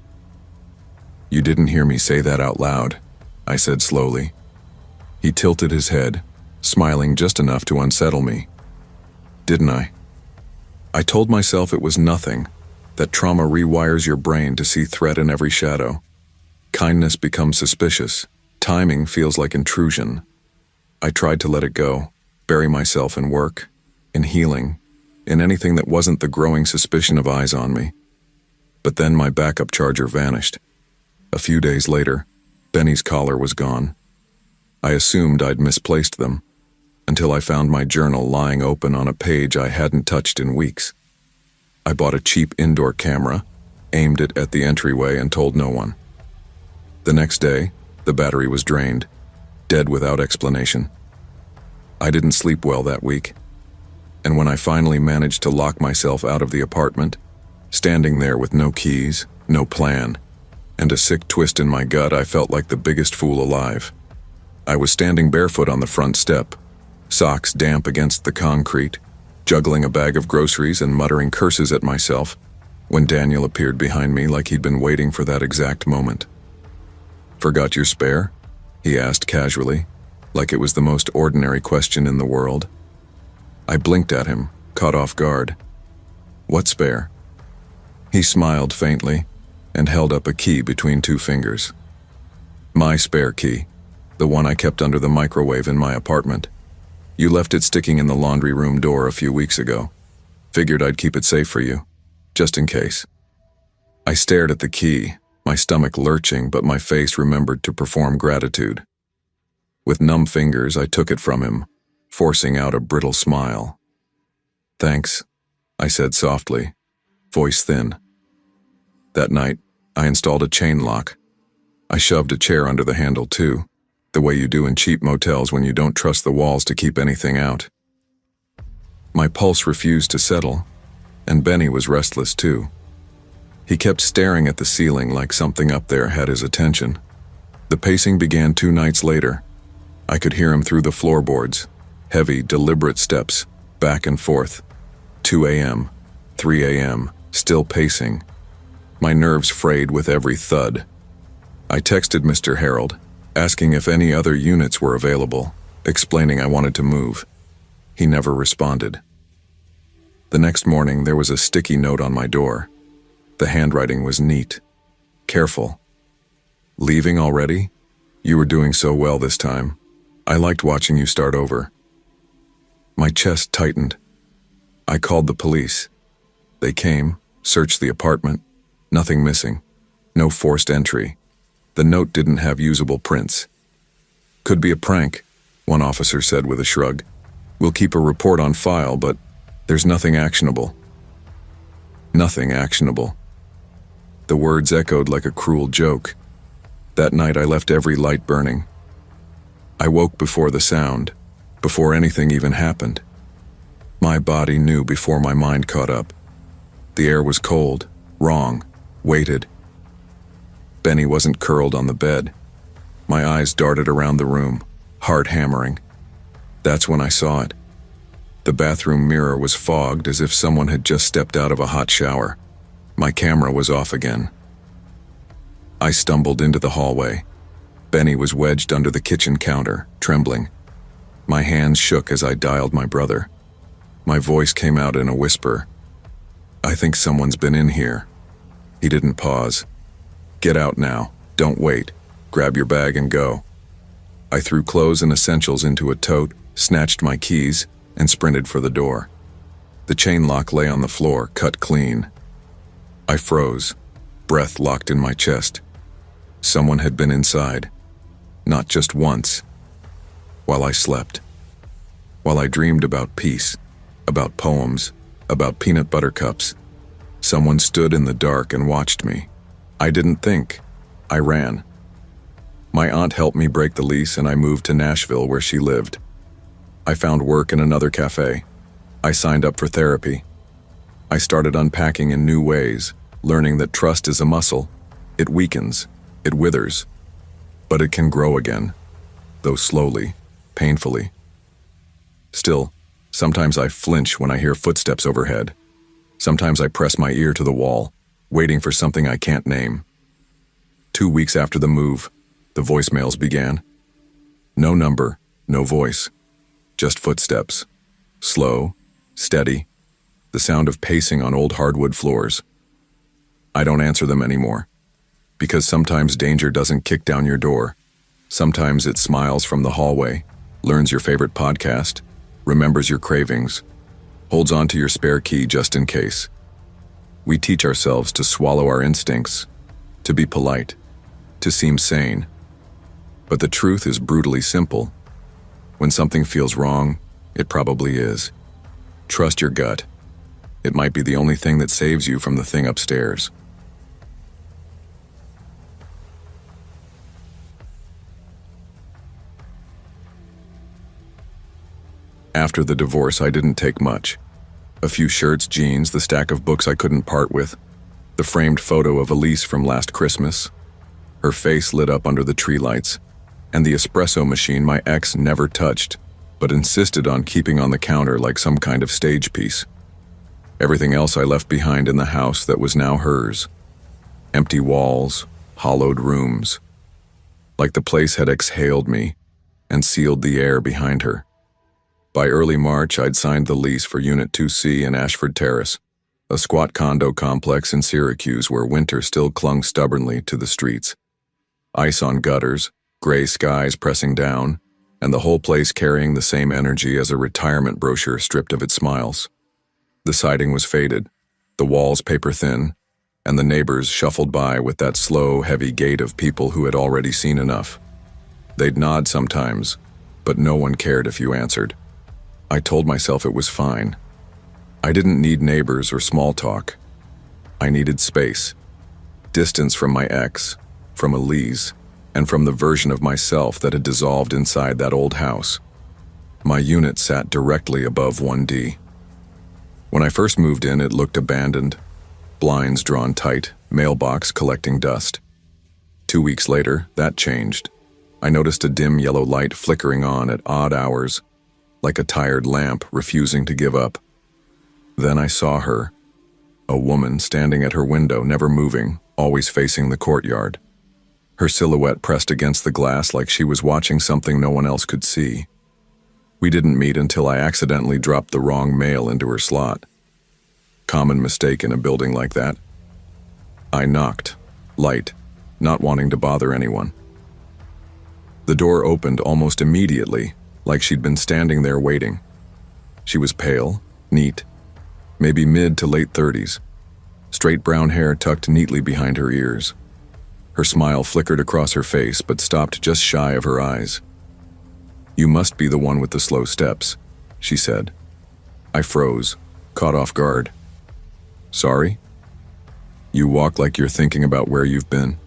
"You didn't hear me say that out loud," I said slowly. He tilted his head, smiling just enough to unsettle me. "Didn't I?" I told myself it was nothing, that trauma rewires your brain to see threat in every shadow. Kindness becomes suspicious. Timing feels like intrusion. I tried to let it go, bury myself in work, in healing, in anything that wasn't the growing suspicion of eyes on me. But then my backup charger vanished. A few days later, Benny's collar was gone. I assumed I'd misplaced them, until I found my journal lying open on a page I hadn't touched in weeks. I bought a cheap indoor camera, aimed it at the entryway, and told no one. The next day, the battery was drained, dead without explanation. I didn't sleep well that week, and when I finally managed to lock myself out of the apartment, standing there with no keys, no plan, and a sick twist in my gut, I felt like the biggest fool alive. I was standing barefoot on the front step, socks damp against the concrete, juggling a bag of groceries and muttering curses at myself, when Daniel appeared behind me like he'd been waiting for that exact moment. "Forgot your spare?" he asked casually, like it was the most ordinary question in the world. I blinked at him, caught off guard. "What spare?" He smiled faintly and held up a key between two fingers. "My spare key, the one I kept under the microwave in my apartment. You left it sticking in the laundry room door a few weeks ago. Figured I'd keep it safe for you, just in case." I stared at the key, my stomach lurching, but my face remembered to perform gratitude. With numb fingers, I took it from him, forcing out a brittle smile. "Thanks," I said softly, voice thin. That night, I installed a chain lock. I shoved a chair under the handle too, the way you do in cheap motels when you don't trust the walls to keep anything out. My pulse refused to settle, and Benny was restless too. He kept staring at the ceiling like something up there had his attention. The pacing began 2 nights later. I could hear him through the floorboards, heavy, deliberate steps, back and forth. 2 a.m., 3 a.m., still pacing. My nerves frayed with every thud. I texted Mr. Harold, asking if any other units were available, explaining I wanted to move. He never responded. The next morning, there was a sticky note on my door. The handwriting was neat. Careful. Leaving already? You were doing so well this time. I liked watching you start over. My chest tightened. I called the police. They came, searched the apartment. Nothing missing. No forced entry. The note didn't have usable prints. Could be a prank, one officer said with a shrug. We'll keep a report on file, but there's nothing actionable. Nothing actionable. The words echoed like a cruel joke. That night I left every light burning. I woke before the sound, before anything even happened. My body knew before my mind caught up. The air was cold, wrong, weighted. Benny wasn't curled on the bed. My eyes darted around the room, heart hammering. That's when I saw it. The bathroom mirror was fogged as if someone had just stepped out of a hot shower. My camera was off again. I stumbled into the hallway. Benny was wedged under the kitchen counter, trembling. My hands shook as I dialed my brother. My voice came out in a whisper. I think someone's been in here. He didn't pause. Get out now. Don't wait. Grab your bag and go. I threw clothes and essentials into a tote, snatched my keys, and sprinted for the door. The chain lock lay on the floor, cut clean. I froze, breath locked in my chest. Someone had been inside. Not just once. While I slept. While I dreamed about peace, about poems, about peanut butter cups, someone stood in the dark and watched me. I didn't think. I ran. My aunt helped me break the lease and I moved to Nashville where she lived. I found work in another cafe. I signed up for therapy. I started unpacking in new ways, learning that trust is a muscle. It weakens, it withers, but it can grow again, though slowly, painfully. Still, sometimes I flinch when I hear footsteps overhead. Sometimes I press my ear to the wall, waiting for something I can't name. 2 weeks after the move, the voicemails began. No number, no voice, just footsteps. Slow, steady, the sound of pacing on old hardwood floors. I don't answer them anymore, because sometimes danger doesn't kick down your door. Sometimes it smiles from the hallway, learns your favorite podcast, remembers your cravings, holds on to your spare key just in case. We teach ourselves to swallow our instincts, to be polite, to seem sane. But the truth is brutally simple. When something feels wrong, it probably is. Trust your gut. It might be the only thing that saves you from the thing upstairs. After the divorce, I didn't take much. A few shirts, jeans, the stack of books I couldn't part with, the framed photo of Elise from last Christmas, her face lit up under the tree lights, and the espresso machine my ex never touched, but insisted on keeping on the counter like some kind of stage piece. Everything else I left behind in the house that was now hers. Empty walls, hollowed rooms. Like the place had exhaled me and sealed the air behind her. By early March, I'd signed the lease for Unit 2C in Ashford Terrace, a squat condo complex in Syracuse where winter still clung stubbornly to the streets. Ice on gutters, gray skies pressing down, and the whole place carrying the same energy as a retirement brochure stripped of its smiles. The siding was faded, the walls paper-thin, and the neighbors shuffled by with that slow, heavy gait of people who had already seen enough. They'd nod sometimes, but no one cared if you answered. I told myself it was fine. I didn't need neighbors or small talk. I needed space. Distance from my ex, from Elise, and from the version of myself that had dissolved inside that old house. My unit sat directly above 1D. When I first moved in, it looked abandoned. Blinds drawn tight, mailbox collecting dust. 2 weeks later, that changed. I noticed a dim yellow light flickering on at odd hours, like a tired lamp refusing to give up. Then I saw her, a woman standing at her window, never moving, always facing the courtyard. her silhouette pressed against the glass like she was watching something no one else could see. We didn't meet until I accidentally dropped the wrong mail into her slot. Common mistake in a building like that. I knocked, light, not wanting to bother anyone. The door opened almost immediately, like she'd been standing there waiting. She was pale, neat, maybe mid to late 30s, straight brown hair tucked neatly behind her ears. Her smile flickered across her face but stopped just shy of her eyes. "You must be the one with the slow steps," she said. I froze, caught off guard. "Sorry?" "You walk like you're thinking about where you've been."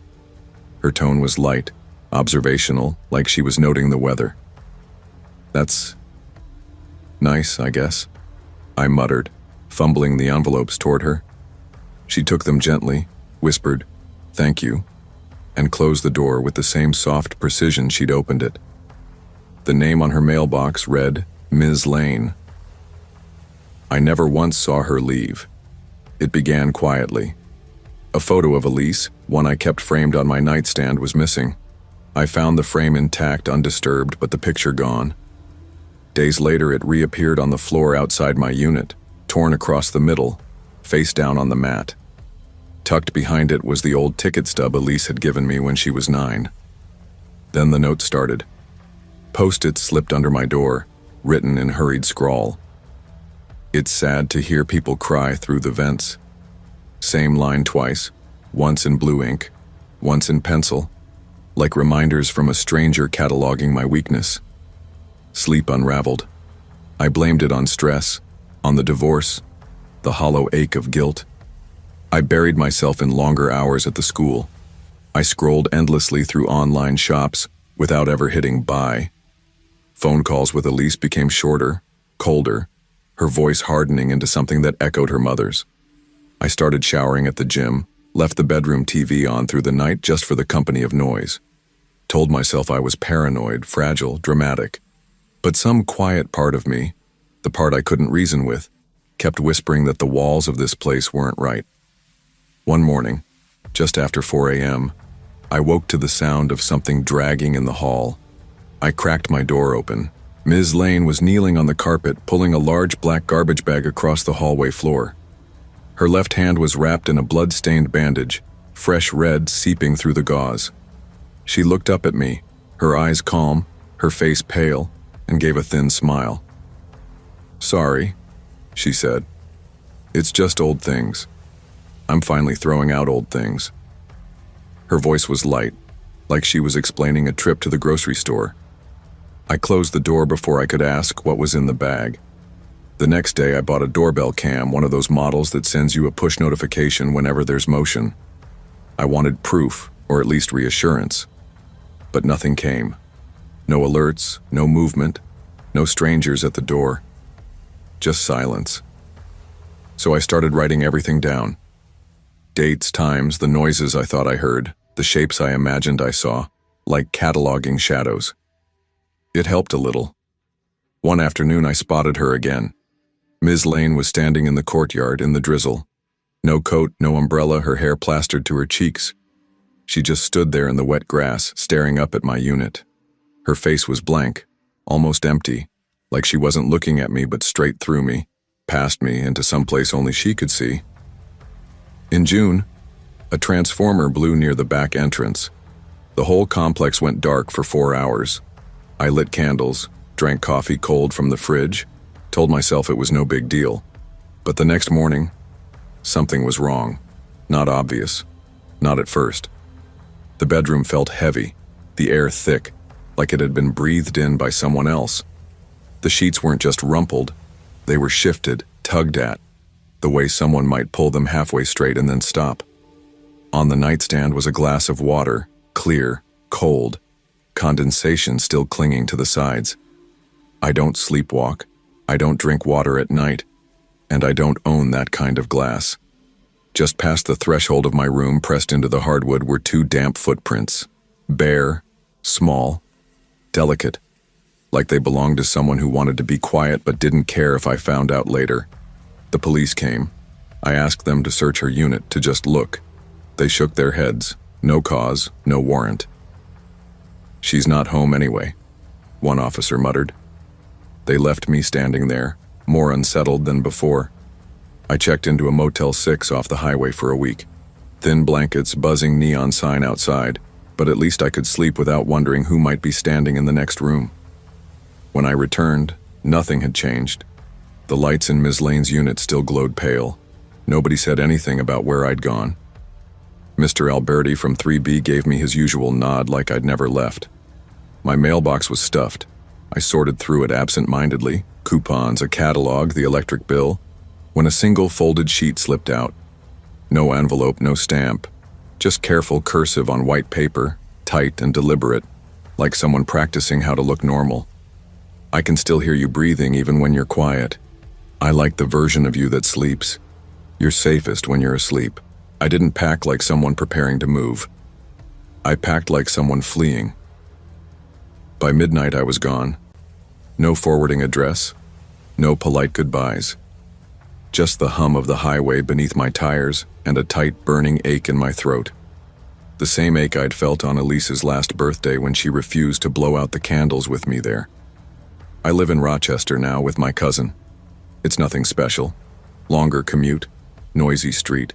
Her tone was light, observational, like she was noting the weather. "That's nice, I guess," I muttered, fumbling the envelopes toward her. She took them gently, whispered, "Thank you," and closed the door with the same soft precision she'd opened it. The name on her mailbox read, Ms. Lane. I never once saw her leave. It began quietly. A photo of Elise, one I kept framed on my nightstand, was missing. I found the frame intact, undisturbed, but the picture gone. Days later, it reappeared on the floor outside my unit, torn across the middle, face down on the mat. Tucked behind it was the old ticket stub Elise had given me when she was 9. Then the note started. Post-its slipped under my door, written in hurried scrawl. "It's sad to hear people cry through the vents." Same line twice, once in blue ink, once in pencil, like reminders from a stranger cataloging my weakness. Sleep unraveled. I blamed it on stress, on the divorce, the hollow ache of guilt. I buried myself in longer hours at the school. I scrolled endlessly through online shops without ever hitting buy. Phone calls with Elise became shorter, colder, her voice hardening into something that echoed her mother's. I started showering at the gym, left the bedroom TV on through the night just for the company of noise. Told myself I was paranoid, fragile, dramatic. But some quiet part of me, the part I couldn't reason with, kept whispering that the walls of this place weren't right. One morning, just after 4 a.m., I woke to the sound of something dragging in the hall. I cracked my door open. Ms. Lane was kneeling on the carpet, pulling a large black garbage bag across the hallway floor. Her left hand was wrapped in a blood-stained bandage, fresh red seeping through the gauze. She looked up at me, her eyes calm, her face pale, and gave a thin smile. "Sorry," she said. "It's just old things. I'm finally throwing out old things." Her voice was light, like she was explaining a trip to the grocery store. I closed the door before I could ask what was in the bag. The next day I bought a doorbell cam, one of those models that sends you a push notification whenever there's motion. I wanted proof, or at least reassurance. But nothing came. No alerts, no movement, no strangers at the door. Just silence. So I started writing everything down. Dates, times, the noises I thought I heard, the shapes I imagined I saw, like cataloging shadows. It helped a little. One afternoon I spotted her again. Ms. Lane was standing in the courtyard in the drizzle. No coat, no umbrella, her hair plastered to her cheeks. She just stood there in the wet grass, staring up at my unit. Her face was blank, almost empty, like she wasn't looking at me but straight through me, past me into someplace only she could see. In June, a transformer blew near the back entrance. The whole complex went dark for 4 hours. I lit candles, drank coffee cold from the fridge, told myself it was no big deal. But the next morning, something was wrong. Not obvious. Not at first. The bedroom felt heavy, the air thick, like it had been breathed in by someone else. The sheets weren't just rumpled, they were shifted, tugged at, the way someone might pull them halfway straight and then stop. On the nightstand was a glass of water, clear, cold, condensation still clinging to the sides. I don't sleepwalk, I don't drink water at night, and I don't own that kind of glass. Just past the threshold of my room, pressed into the hardwood, were 2 damp footprints. Bare, small, delicate, like they belonged to someone who wanted to be quiet but didn't care if I found out later. The police came. I asked them to search her unit, to just look. They shook their heads. No cause, no warrant. "She's not home anyway," one officer muttered. They left me standing there, more unsettled than before. I checked into a Motel 6 off the highway for a week. Thin blankets, buzzing neon sign outside, but at least I could sleep without wondering who might be standing in the next room. When I returned, nothing had changed. The lights in Ms. Lane's unit still glowed pale. Nobody said anything about where I'd gone. Mr. Alberti from 3B gave me his usual nod like I'd never left. My mailbox was stuffed. I sorted through it absent-mindedly, coupons, a catalog, the electric bill, when a single folded sheet slipped out. No envelope, no stamp, just careful cursive on white paper, tight and deliberate, like someone practicing how to look normal. "I can still hear you breathing even when you're quiet. I like the version of you that sleeps. You're safest when you're asleep." I didn't pack like someone preparing to move. I packed like someone fleeing. By midnight, I was gone. No forwarding address, no polite goodbyes. Just the hum of the highway beneath my tires and a tight, burning ache in my throat. The same ache I'd felt on Elise's last birthday when she refused to blow out the candles with me there. I live in Rochester now with my cousin. It's nothing special. Longer commute, noisy street.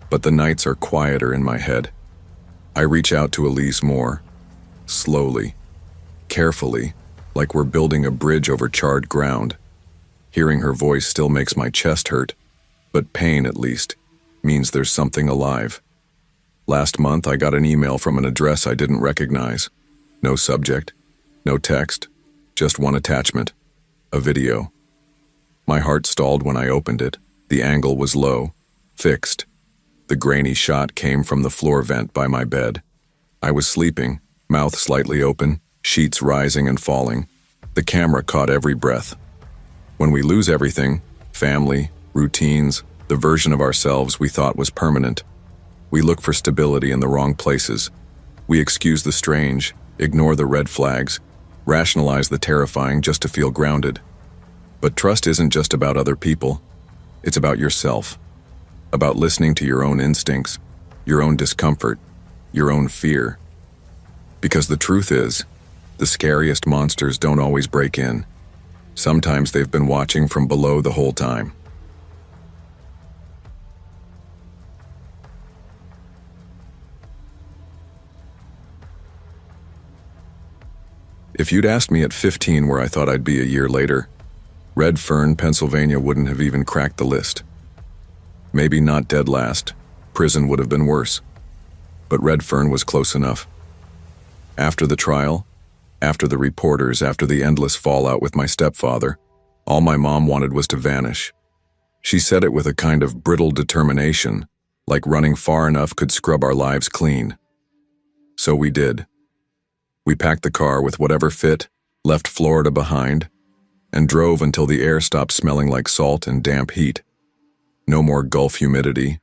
But the nights are quieter in my head. I reach out to Elise more, slowly, carefully, like we're building a bridge over charred ground. Hearing her voice still makes my chest hurt, but pain, at least, means there's something alive. Last month, I got an email from an address I didn't recognize. No subject, no text, just one attachment, a video. My heart stalled when I opened it. The angle was low, fixed. The grainy shot came from the floor vent by my bed. I was sleeping, mouth slightly open, sheets rising and falling. The camera caught every breath. When we lose everything, family, routines, the version of ourselves we thought was permanent, we look for stability in the wrong places. We excuse the strange, ignore the red flags, rationalize the terrifying just to feel grounded. But trust isn't just about other people. It's about yourself. About listening to your own instincts, your own discomfort, your own fear. Because the truth is, the scariest monsters don't always break in. Sometimes they've been watching from below the whole time. If you'd asked me at 15 where I thought I'd be a year later, Red Fern, Pennsylvania wouldn't have even cracked the list. Maybe not dead last. Prison would have been worse. But Red Fern was close enough. After the trial, after the reporters, after the endless fallout with my stepfather, all my mom wanted was to vanish. She said it with a kind of brittle determination, like running far enough could scrub our lives clean. So we did. We packed the car with whatever fit, left Florida behind, and drove until the air stopped smelling like salt and damp heat. No more Gulf humidity,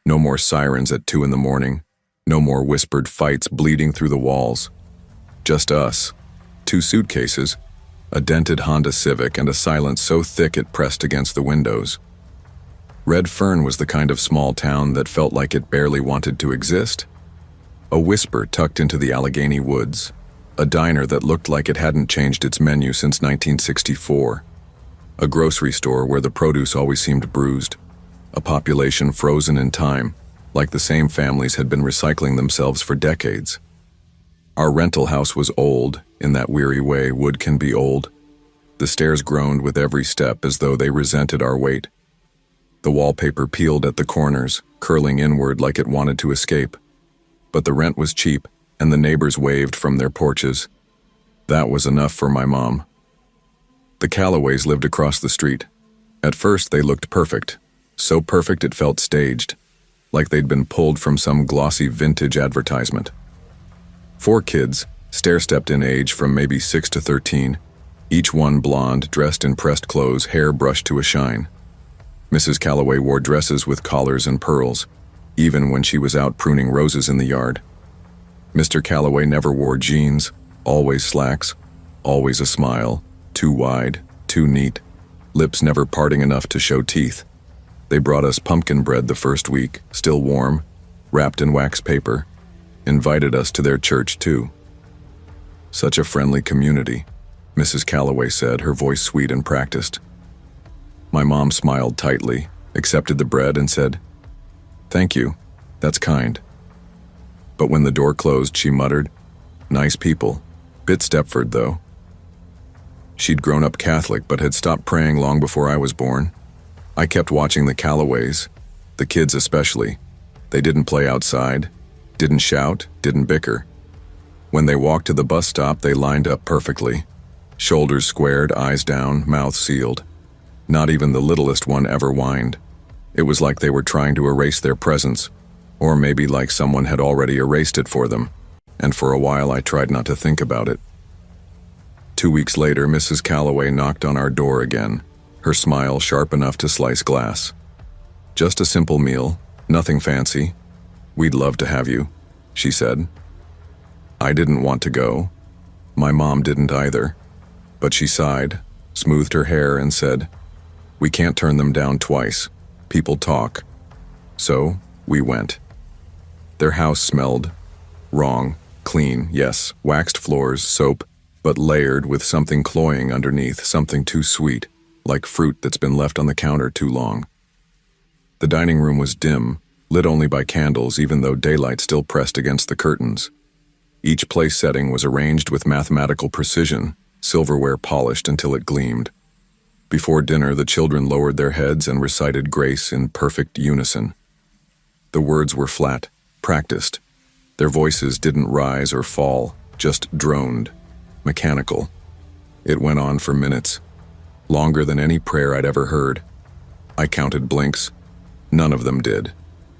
no more sirens at 2 a.m, no more whispered fights bleeding through the walls. Just us, 2 suitcases, a dented Honda Civic, and a silence so thick it pressed against the windows. Red Fern was the kind of small town that felt like it barely wanted to exist. A whisper tucked into the Allegheny woods, a diner that looked like it hadn't changed its menu since 1964, a grocery store where the produce always seemed bruised, a population frozen in time, like the same families had been recycling themselves for decades. Our rental house was old, in that weary way wood can be old. The stairs groaned with every step as though they resented our weight. The wallpaper peeled at the corners, curling inward like it wanted to escape. But the rent was cheap, and the neighbors waved from their porches. That was enough for my mom. The Callaways lived across the street. At first they looked perfect. So perfect it felt staged, like they'd been pulled from some glossy vintage advertisement. 4 kids, stair-stepped in age from maybe 6 to 13, each one blonde, dressed in pressed clothes, hair brushed to a shine. Mrs. Callaway wore dresses with collars and pearls, even when she was out pruning roses in the yard. Mr. Callaway never wore jeans, always slacks, always a smile, too wide, too neat, lips never parting enough to show teeth. They brought us pumpkin bread the first week, still warm, wrapped in wax paper, Invited us to their church too. Such a friendly community, Mrs. Calloway said, her voice sweet and practiced. My mom smiled tightly, accepted the bread and said, "Thank you, that's kind." But when the door closed, she muttered, "Nice people. Bit Stepford, though." She'd grown up Catholic but had stopped praying long before I was born. I kept watching the Calloways, the kids especially. They didn't play outside, didn't shout, didn't bicker. When they walked to the bus stop, they lined up perfectly. Shoulders squared, eyes down, mouth sealed. Not even the littlest one ever whined. It was like they were trying to erase their presence, or maybe like someone had already erased it for them, and for a while I tried not to think about it. 2 weeks later, Mrs. Calloway knocked on our door again, her smile sharp enough to slice glass. "Just a simple meal, nothing fancy. We'd love to have you," she said. I didn't want to go. My mom didn't either. But she sighed, smoothed her hair, and said, "We can't turn them down twice. People talk." So, we went. Their house smelled wrong, clean, yes, waxed floors, soap, but layered with something cloying underneath, something too sweet, like fruit that's been left on the counter too long. The dining room was dim, lit only by candles, even though daylight still pressed against the curtains. Each place setting was arranged with mathematical precision, silverware polished until it gleamed. Before dinner, the children lowered their heads and recited grace in perfect unison. The words were flat, practiced. Their voices didn't rise or fall, just droned, mechanical. It went on for minutes, longer than any prayer I'd ever heard. I counted blinks. None of them did.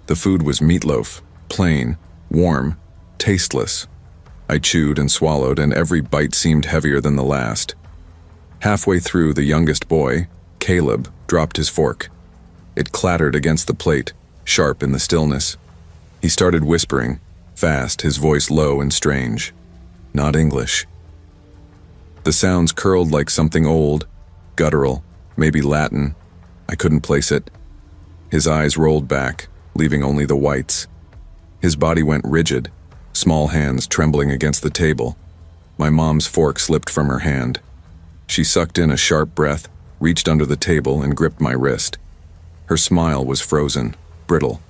The food was meatloaf, plain, warm, tasteless. I chewed and swallowed, and every bite seemed heavier than the last. Halfway through, the youngest boy, Caleb, dropped his fork. It clattered against the plate, sharp in the stillness. He started whispering, fast, his voice low and strange. Not English. The sounds curled like something old, guttural, maybe Latin. I couldn't place it. His eyes rolled back, leaving only the whites. His body went rigid, small hands trembling against the table. My mom's fork slipped from her hand. She sucked in a sharp breath, reached under the table, and gripped my wrist. Her smile was frozen, brittle.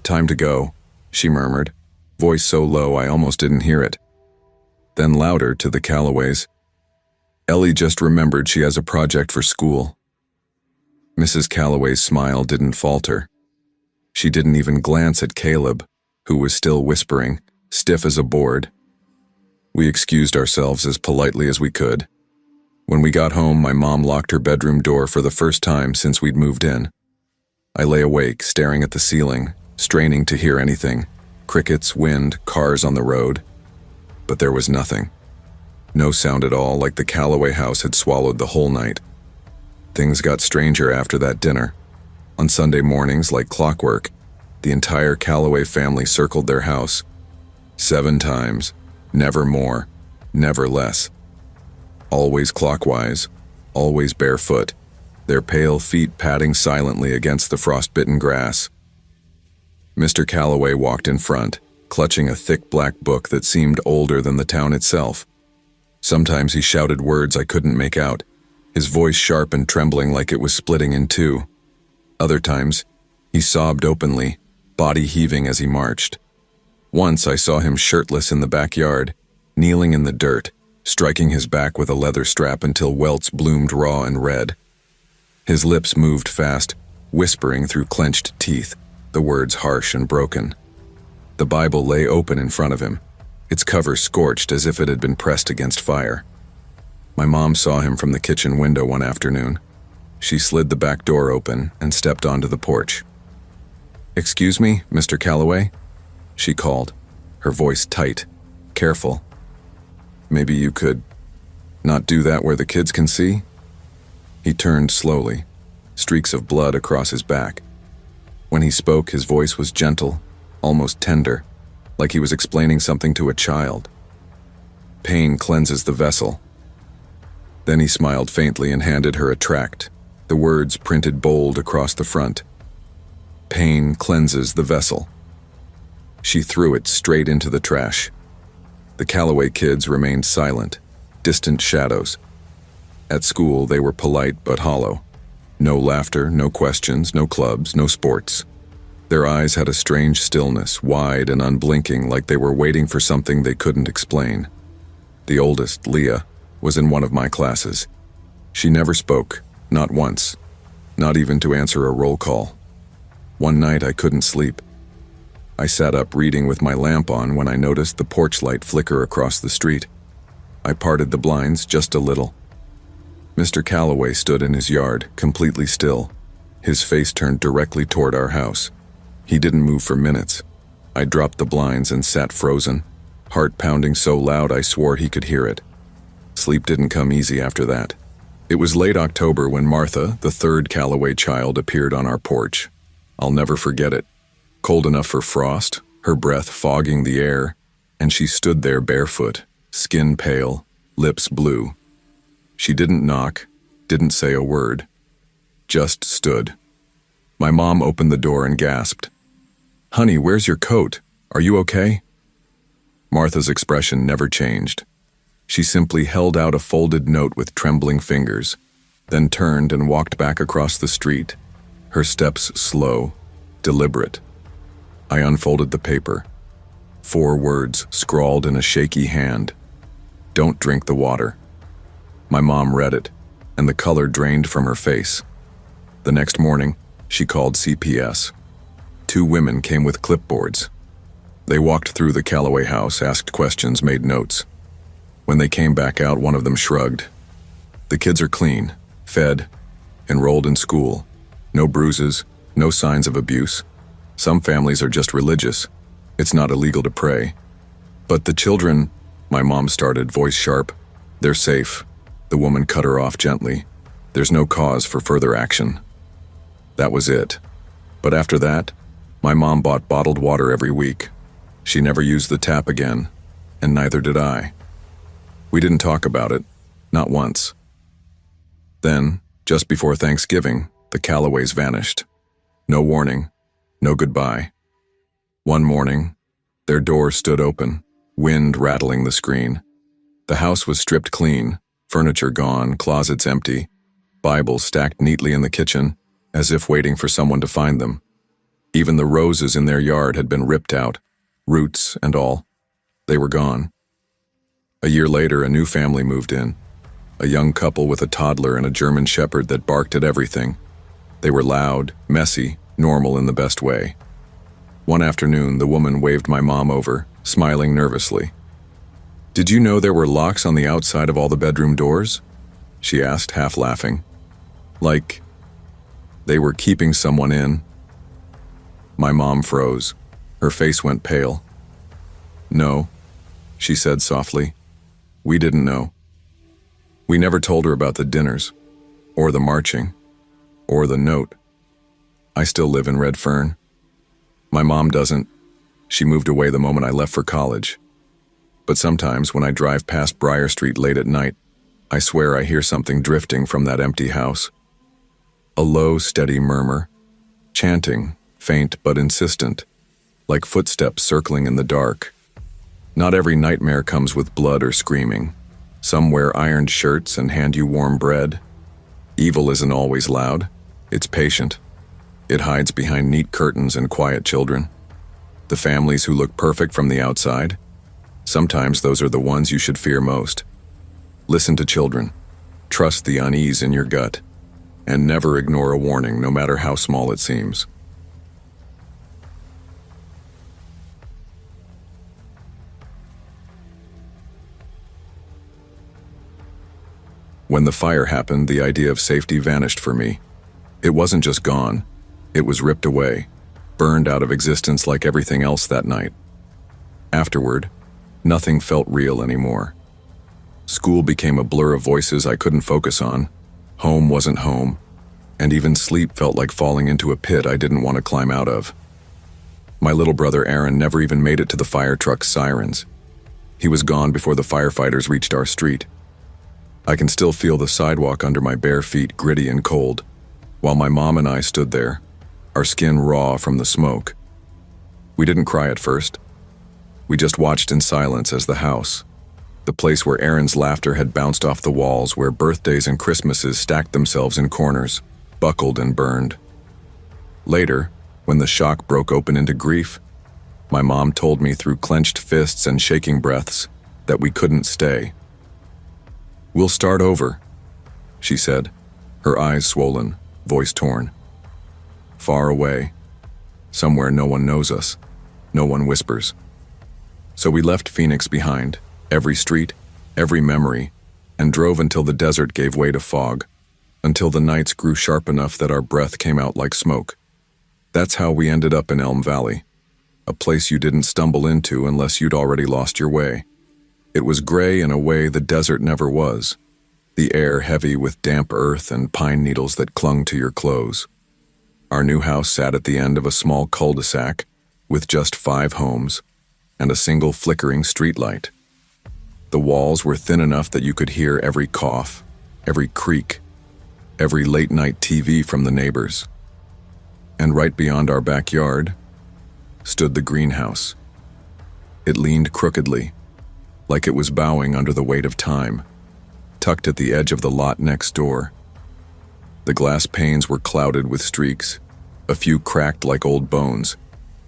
"Time to go," she murmured, voice so low I almost didn't hear it. Then louder to the Calloways, "Ellie just remembered she has a project for school." Mrs. Calloway's smile didn't falter. She didn't even glance at Caleb, who was still whispering, stiff as a board. We excused ourselves as politely as we could. When we got home, my mom locked her bedroom door for the first time since we'd moved in. I lay awake, staring at the ceiling, straining to hear anything. Crickets, wind, cars on the road. But there was nothing. No sound at all, like the Calloway house had swallowed the whole night. Things got stranger after that dinner. On Sunday mornings, like clockwork, the entire Calloway family circled their house. 7 times, never more, never less. Always clockwise, always barefoot, their pale feet padding silently against the frost-bitten grass. Mr. Calloway walked in front, clutching a thick black book that seemed older than the town itself. Sometimes he shouted words I couldn't make out, his voice sharp and trembling like it was splitting in two. Other times, he sobbed openly, body heaving as he marched. Once I saw him shirtless in the backyard, kneeling in the dirt, striking his back with a leather strap until welts bloomed raw and red. His lips moved fast, whispering through clenched teeth, the words harsh and broken. The Bible lay open in front of him, its cover scorched as if it had been pressed against fire. My mom saw him from the kitchen window one afternoon. She slid the back door open and stepped onto the porch. "Excuse me, Mr. Calloway?" she called, her voice tight, careful. "Maybe you could not do that where the kids can see?" He turned slowly, streaks of blood across his back. When he spoke, his voice was gentle, almost tender, like he was explaining something to a child. "Pain cleanses the vessel." Then he smiled faintly and handed her a tract, the words printed bold across the front. "Pain cleanses the vessel." She threw it straight into the trash. The Callaway kids remained silent, distant shadows. At school, they were polite but hollow. No laughter, no questions, no clubs, no sports. Their eyes had a strange stillness, wide and unblinking, like they were waiting for something they couldn't explain. The oldest, Leah, was in one of my classes. She never spoke, not once, not even to answer a roll call. One night I couldn't sleep. I sat up reading with my lamp on when I noticed the porch light flicker across the street. I parted the blinds just a little. Mr. Callaway stood in his yard, completely still, his face turned directly toward our house. He didn't move for minutes. I dropped the blinds and sat frozen, heart pounding so loud I swore he could hear it. Sleep didn't come easy after that. It was late October when Martha, the third Callaway child, appeared on our porch. I'll never forget it. Cold enough for frost, her breath fogging the air, and she stood there barefoot, skin pale, lips blue. She didn't knock, didn't say a word, just stood. My mom opened the door and gasped, "Honey, where's your coat? Are you okay?" Martha's expression never changed. She simply held out a folded note with trembling fingers, then turned and walked back across the street, her steps slow, deliberate. I unfolded the paper. 4 words scrawled in a shaky hand. "Don't drink the water." My mom read it, and the color drained from her face. The next morning, she called CPS. 2 women came with clipboards. They walked through the Callaway house, asked questions, made notes. When they came back out, one of them shrugged. "The kids are clean, fed, enrolled in school. No bruises, no signs of abuse. Some families are just religious. It's not illegal to pray. But the children," my mom started, voice sharp. "They're safe." The woman cut her off gently. "There's no cause for further action." That was it. But after that, my mom bought bottled water every week. She never used the tap again, and neither did I. We didn't talk about it, not once. Then, just before Thanksgiving, the Callaways vanished. No warning, no goodbye. One morning, their door stood open, wind rattling the screen. The house was stripped clean, furniture gone, closets empty, Bibles stacked neatly in the kitchen, as if waiting for someone to find them. Even the roses in their yard had been ripped out, roots and all. They were gone. A year later, a new family moved in. A young couple with a toddler and a German shepherd that barked at everything. They were loud, messy, normal in the best way. One afternoon, the woman waved my mom over, smiling nervously. "Did you know there were locks on the outside of all the bedroom doors?" she asked, half laughing. Like they were keeping someone in. My mom froze. Her face went pale. "No," she said softly. "We didn't know." We never told her about the dinners, or the marching, or the note. I still live in Red Fern. My mom doesn't. She moved away the moment I left for college. But sometimes when I drive past Briar Street late at night, I swear I hear something drifting from that empty house. A low, steady murmur, chanting, faint but insistent, like footsteps circling in the dark. Not every nightmare comes with blood or screaming. Some wear ironed shirts and hand you warm bread. Evil isn't always loud. It's patient. It hides behind neat curtains and quiet children. The families who look perfect from the outside, sometimes those are the ones you should fear most. Listen to children. Trust the unease in your gut. And never ignore a warning, no matter how small it seems. When the fire happened, the idea of safety vanished for me. It wasn't just gone. It was ripped away, burned out of existence like everything else that night. Afterward, nothing felt real anymore. School became a blur of voices I couldn't focus on. Home wasn't home, and even sleep felt like falling into a pit I didn't want to climb out of. My little brother Aaron never even made it to the fire truck's sirens. He was gone before the firefighters reached our street. I can still feel the sidewalk under my bare feet, gritty and cold, while my mom and I stood there, our skin raw from the smoke. We didn't cry at first. We just watched in silence as the house, the place where Aaron's laughter had bounced off the walls, where birthdays and Christmases stacked themselves in corners, buckled and burned. Later, when the shock broke open into grief, my mom told me through clenched fists and shaking breaths that we couldn't stay. "We'll start over," she said, her eyes swollen, voice torn. Far away, somewhere no one knows us, no one whispers. So we left Phoenix behind, every street, every memory, and drove until the desert gave way to fog, until the nights grew sharp enough that our breath came out like smoke. That's how we ended up in Elm Valley, a place you didn't stumble into unless you'd already lost your way. It was gray in a way the desert never was, the air heavy with damp earth and pine needles that clung to your clothes. Our new house sat at the end of a small cul-de-sac with just 5 homes and a single flickering streetlight. The walls were thin enough that you could hear every cough, every creak, every late-night TV from the neighbors. And right beyond our backyard stood the greenhouse. It leaned crookedly, like it was bowing under the weight of time, tucked at the edge of the lot next door. The glass panes were clouded with streaks, a few cracked like old bones,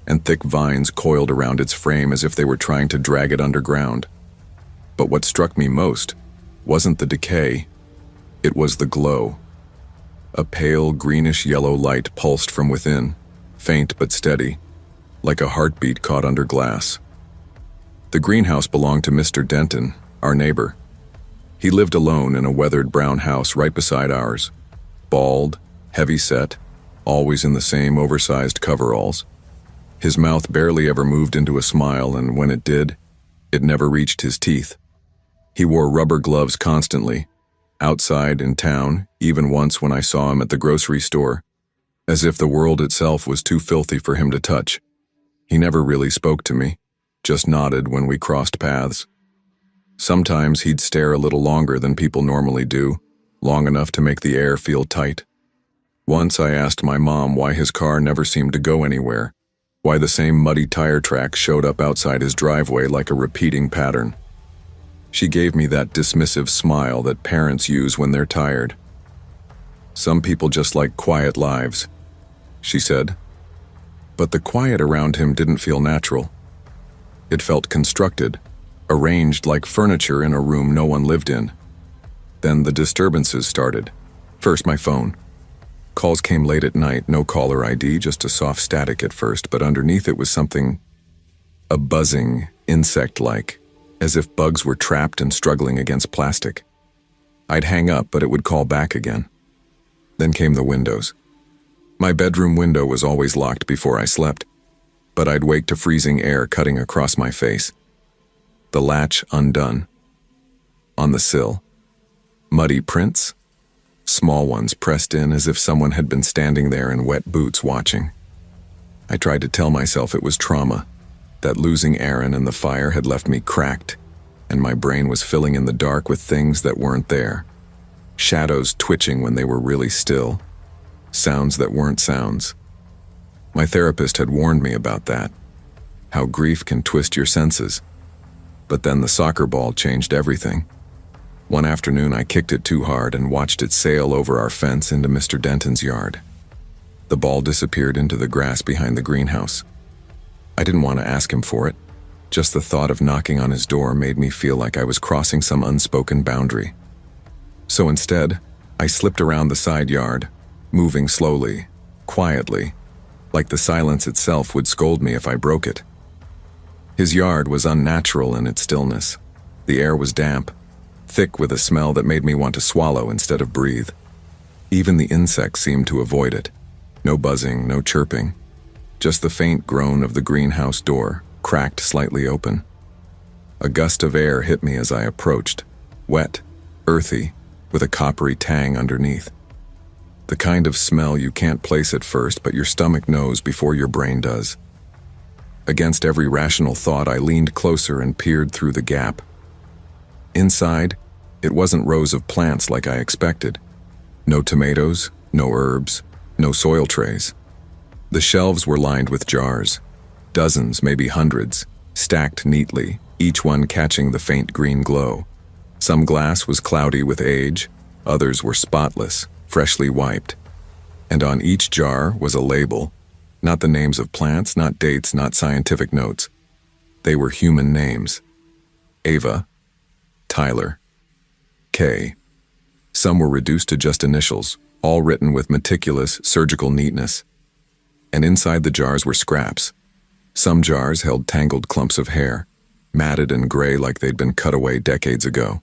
and thick vines coiled around its frame as if they were trying to drag it underground. But what struck me most wasn't the decay, it was the glow. A pale greenish-yellow light pulsed from within, faint but steady, like a heartbeat caught under glass. The greenhouse belonged to Mr. Denton, our neighbor. He lived alone in a weathered brown house right beside ours, bald, heavy-set, always in the same oversized coveralls. His mouth barely ever moved into a smile, and when it did, it never reached his teeth. He wore rubber gloves constantly, outside, in town, even once when I saw him at the grocery store, as if the world itself was too filthy for him to touch. He never really spoke to me, just nodded when we crossed paths. Sometimes he'd stare a little longer than people normally do, long enough to make the air feel tight. Once I asked my mom why his car never seemed to go anywhere, why the same muddy tire tracks showed up outside his driveway like a repeating pattern. She gave me that dismissive smile that parents use when they're tired. "Some people just like quiet lives," she said. But the quiet around him didn't feel natural. It felt constructed, arranged like furniture in a room no one lived in. Then the disturbances started. First, my phone. Calls came late at night, no caller ID, just a soft static at first, but underneath it was something, a buzzing, insect-like, as if bugs were trapped and struggling against plastic. I'd hang up, but it would call back again. Then came the windows. My bedroom window was always locked before I slept, but I'd wake to freezing air cutting across my face. The latch undone. On the sill, muddy prints, small ones pressed in as if someone had been standing there in wet boots watching. I tried to tell myself it was trauma, that losing Aaron and the fire had left me cracked, and my brain was filling in the dark with things that weren't there. Shadows twitching when they were really still, sounds that weren't sounds. My therapist had warned me about that, how grief can twist your senses. But then the soccer ball changed everything. One afternoon I kicked it too hard and watched it sail over our fence into Mr. Denton's yard. The ball disappeared into the grass behind the greenhouse. I didn't want to ask him for it. Just the thought of knocking on his door made me feel like I was crossing some unspoken boundary. So instead, I slipped around the side yard, moving slowly, quietly, like the silence itself would scold me if I broke it. His yard was unnatural in its stillness. The air was damp, thick with a smell that made me want to swallow instead of breathe. Even the insects seemed to avoid it. No buzzing, no chirping. Just the faint groan of the greenhouse door, cracked slightly open. A gust of air hit me as I approached, wet, earthy, with a coppery tang underneath. The kind of smell you can't place at first, but your stomach knows before your brain does. Against every rational thought, I leaned closer and peered through the gap. Inside, it wasn't rows of plants like I expected. No tomatoes, no herbs, no soil trays. The shelves were lined with jars, Dozens, maybe hundreds, stacked neatly, each one catching the faint green glow. Some glass was cloudy with age, others were spotless, freshly wiped. And on each jar was a label, not the names of plants, not dates, not scientific notes. They were human names. Ava, Tyler, Kay. Some were reduced to just initials, all written with meticulous, surgical neatness. And inside the jars were scraps. Some jars held tangled clumps of hair, matted and gray like they'd been cut away decades ago.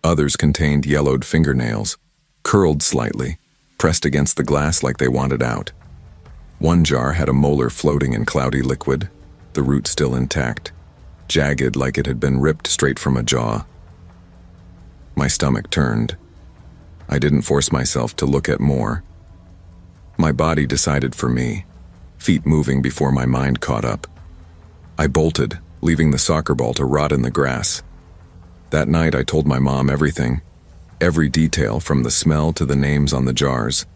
Others contained yellowed fingernails, curled slightly, pressed against the glass like they wanted out. One jar had a molar floating in cloudy liquid, the root still intact, jagged like it had been ripped straight from a jaw. My stomach turned. I didn't force myself to look at more. My body decided for me, feet moving before my mind caught up. I bolted, leaving the soccer ball to rot in the grass. That night I told my mom everything, every detail from the smell to the names on the jars.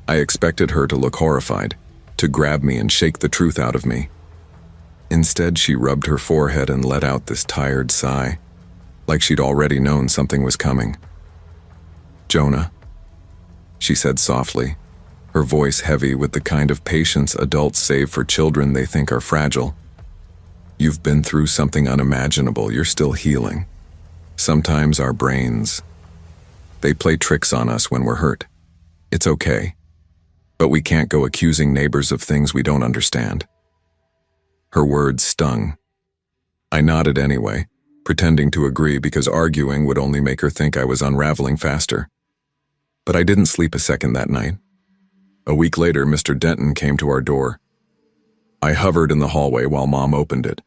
I expected her to look horrified, to grab me and shake the truth out of me. Instead, she rubbed her forehead and let out this tired sigh, like she'd already known something was coming. "Jonah," she said softly, her voice heavy with the kind of patience adults save for children they think are fragile. "You've been through something unimaginable. You're still healing. Sometimes our brains, they play tricks on us when we're hurt. It's okay. But we can't go accusing neighbors of things we don't understand." Her words stung. I nodded anyway, pretending to agree because arguing would only make her think I was unraveling faster. But I didn't sleep a second that night. A week later, Mr. Denton came to our door. I hovered in the hallway while Mom opened it.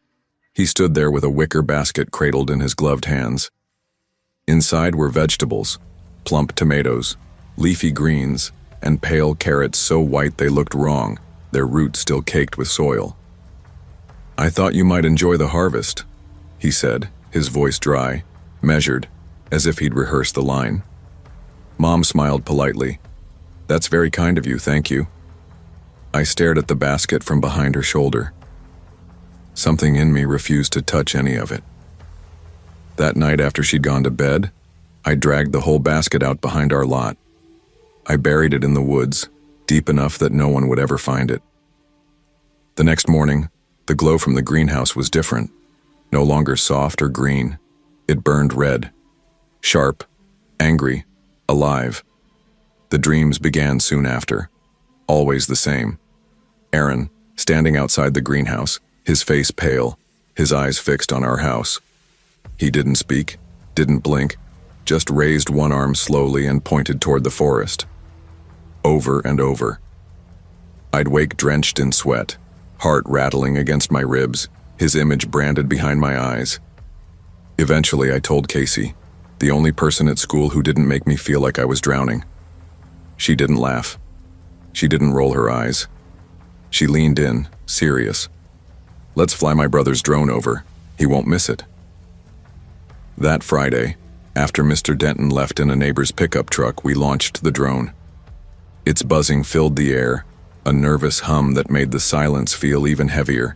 He stood there with a wicker basket cradled in his gloved hands. Inside were vegetables, plump tomatoes, leafy greens, and pale carrots so white they looked wrong, their roots still caked with soil. "I thought you might enjoy the harvest," he said, his voice dry, measured, as if he'd rehearsed the line. Mom smiled politely. "That's very kind of you, thank you." I stared at the basket from behind her shoulder. Something in me refused to touch any of it. That night after she'd gone to bed, I dragged the whole basket out behind our lot. I buried it in the woods, deep enough that no one would ever find it. The next morning, the glow from the greenhouse was different, no longer soft or green. It burned red, sharp, angry, alive. The dreams began soon after, always the same. Aaron, standing outside the greenhouse, his face pale, his eyes fixed on our house. He didn't speak, didn't blink, just raised one arm slowly and pointed toward the forest. Over and over. I'd wake drenched in sweat, heart rattling against my ribs, his image branded behind my eyes. Eventually I told Casey, the only person at school who didn't make me feel like I was drowning. She didn't laugh. She didn't roll her eyes. She leaned in, serious. "Let's fly my brother's drone over. He won't miss it." That Friday, after Mr. Denton left in a neighbor's pickup truck, we launched the drone. Its buzzing filled the air, a nervous hum that made the silence feel even heavier.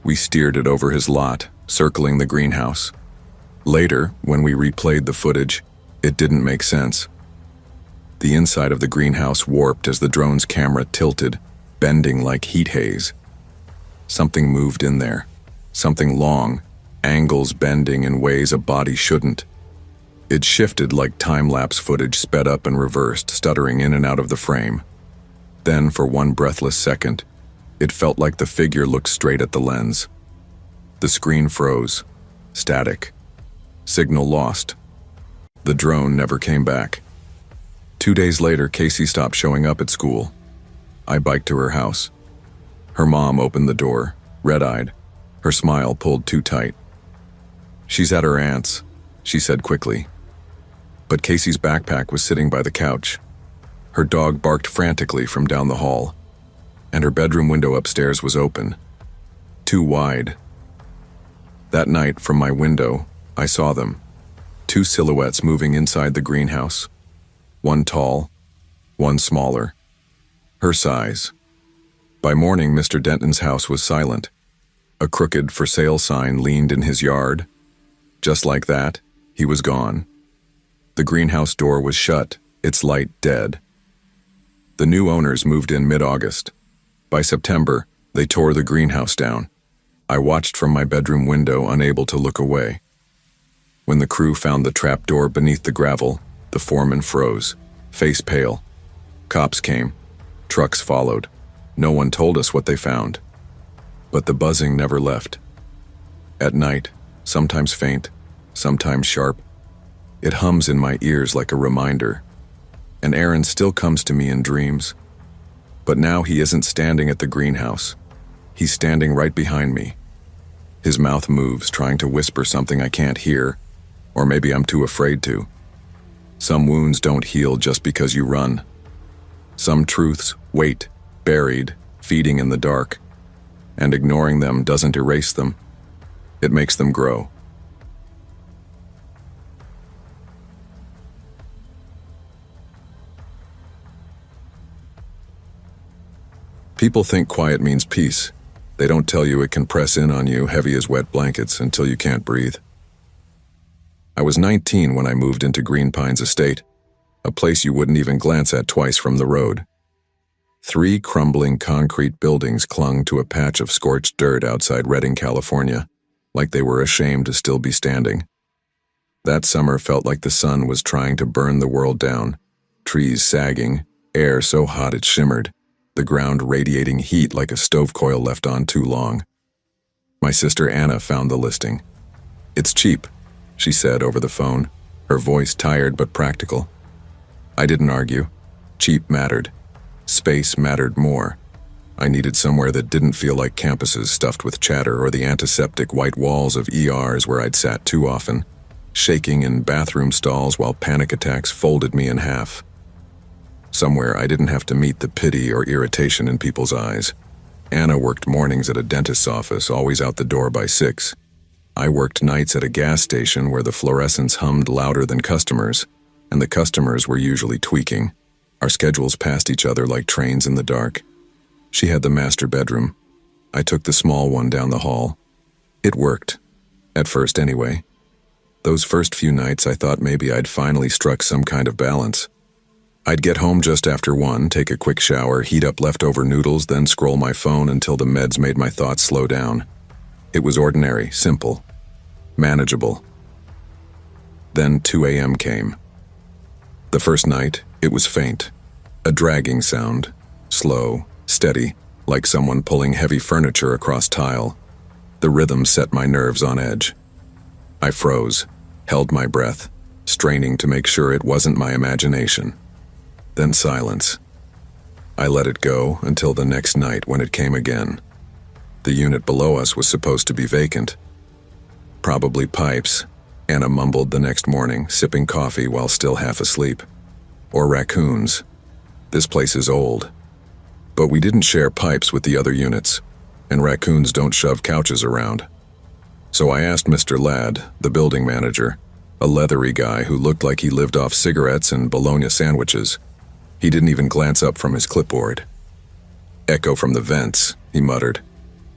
We steered it over his lot, circling the greenhouse. Later, when we replayed the footage, it didn't make sense. The inside of the greenhouse warped as the drone's camera tilted, bending like heat haze. Something moved in there, something long, angles bending in ways a body shouldn't. It shifted like time-lapse footage sped up and reversed, stuttering in and out of the frame. Then, for one breathless second, it felt like the figure looked straight at the lens. The screen froze. Static. Signal lost. The drone never came back. 2 days later, Casey stopped showing up at school. I biked to her house. Her mom opened the door, red-eyed, her smile pulled too tight. "She's at her aunt's," she said quickly. But Casey's backpack was sitting by the couch. Her dog barked frantically from down the hall, and her bedroom window upstairs was open, too wide. That night, from my window, I saw them, 2 silhouettes moving inside the greenhouse, one tall, one smaller, her size. By morning, Mr. Denton's house was silent. A crooked for sale sign leaned in his yard. Just like that, he was gone. The greenhouse door was shut, its light dead. The new owners moved in mid-August. By September, they tore the greenhouse down. I watched from my bedroom window, unable to look away. When the crew found the trapdoor beneath the gravel, the foreman froze, face pale. Cops came. Trucks followed. No one told us what they found. But the buzzing never left. At night, sometimes faint, sometimes sharp, it hums in my ears like a reminder. And Aaron still comes to me in dreams. But now he isn't standing at the greenhouse. He's standing right behind me. His mouth moves, trying to whisper something I can't hear, or maybe I'm too afraid to. Some wounds don't heal just because you run. Some truths wait, buried, feeding in the dark, and ignoring them doesn't erase them. It makes them grow. People think quiet means peace. They don't tell you it can press in on you heavy as wet blankets until you can't breathe. I was 19 when I moved into Green Pines Estate, a place you wouldn't even glance at twice from the road. 3 crumbling concrete buildings clung to a patch of scorched dirt outside Redding, California, like they were ashamed to still be standing. That summer felt like the sun was trying to burn the world down, trees sagging, air so hot it shimmered, the ground radiating heat like a stove coil left on too long. My sister Anna found the listing. "It's cheap," she said over the phone, her voice tired but practical. I didn't argue. Cheap mattered. Space mattered more. I needed somewhere that didn't feel like campuses stuffed with chatter or the antiseptic white walls of ERs where I'd sat too often, shaking in bathroom stalls while panic attacks folded me in half. Somewhere I didn't have to meet the pity or irritation in people's eyes. Anna worked mornings at a dentist's office, always out the door by 6. I worked nights at a gas station where the fluorescents hummed louder than customers, and the customers were usually tweaking. Our schedules passed each other like trains in the dark. She had the master bedroom. I took the small one down the hall. It worked. At first, anyway. Those first few nights I thought maybe I'd finally struck some kind of balance. I'd get home just after 1, take a quick shower, heat up leftover noodles, then scroll my phone until the meds made my thoughts slow down. It was ordinary, simple, manageable. Then 2 a.m. came. The first night, it was faint. A dragging sound, slow, steady, like someone pulling heavy furniture across tile. The rhythm set my nerves on edge. I froze, held my breath, straining to make sure it wasn't my imagination. Then silence. I let it go until the next night when it came again. The unit below us was supposed to be vacant. Probably pipes, Anna mumbled the next morning, sipping coffee while still half asleep. Or raccoons. This place is old. But we didn't share pipes with the other units, and raccoons don't shove couches around. So I asked Mr. Ladd, the building manager, a leathery guy who looked like he lived off cigarettes and bologna sandwiches. He didn't even glance up from his clipboard. "Echo from the vents," he muttered.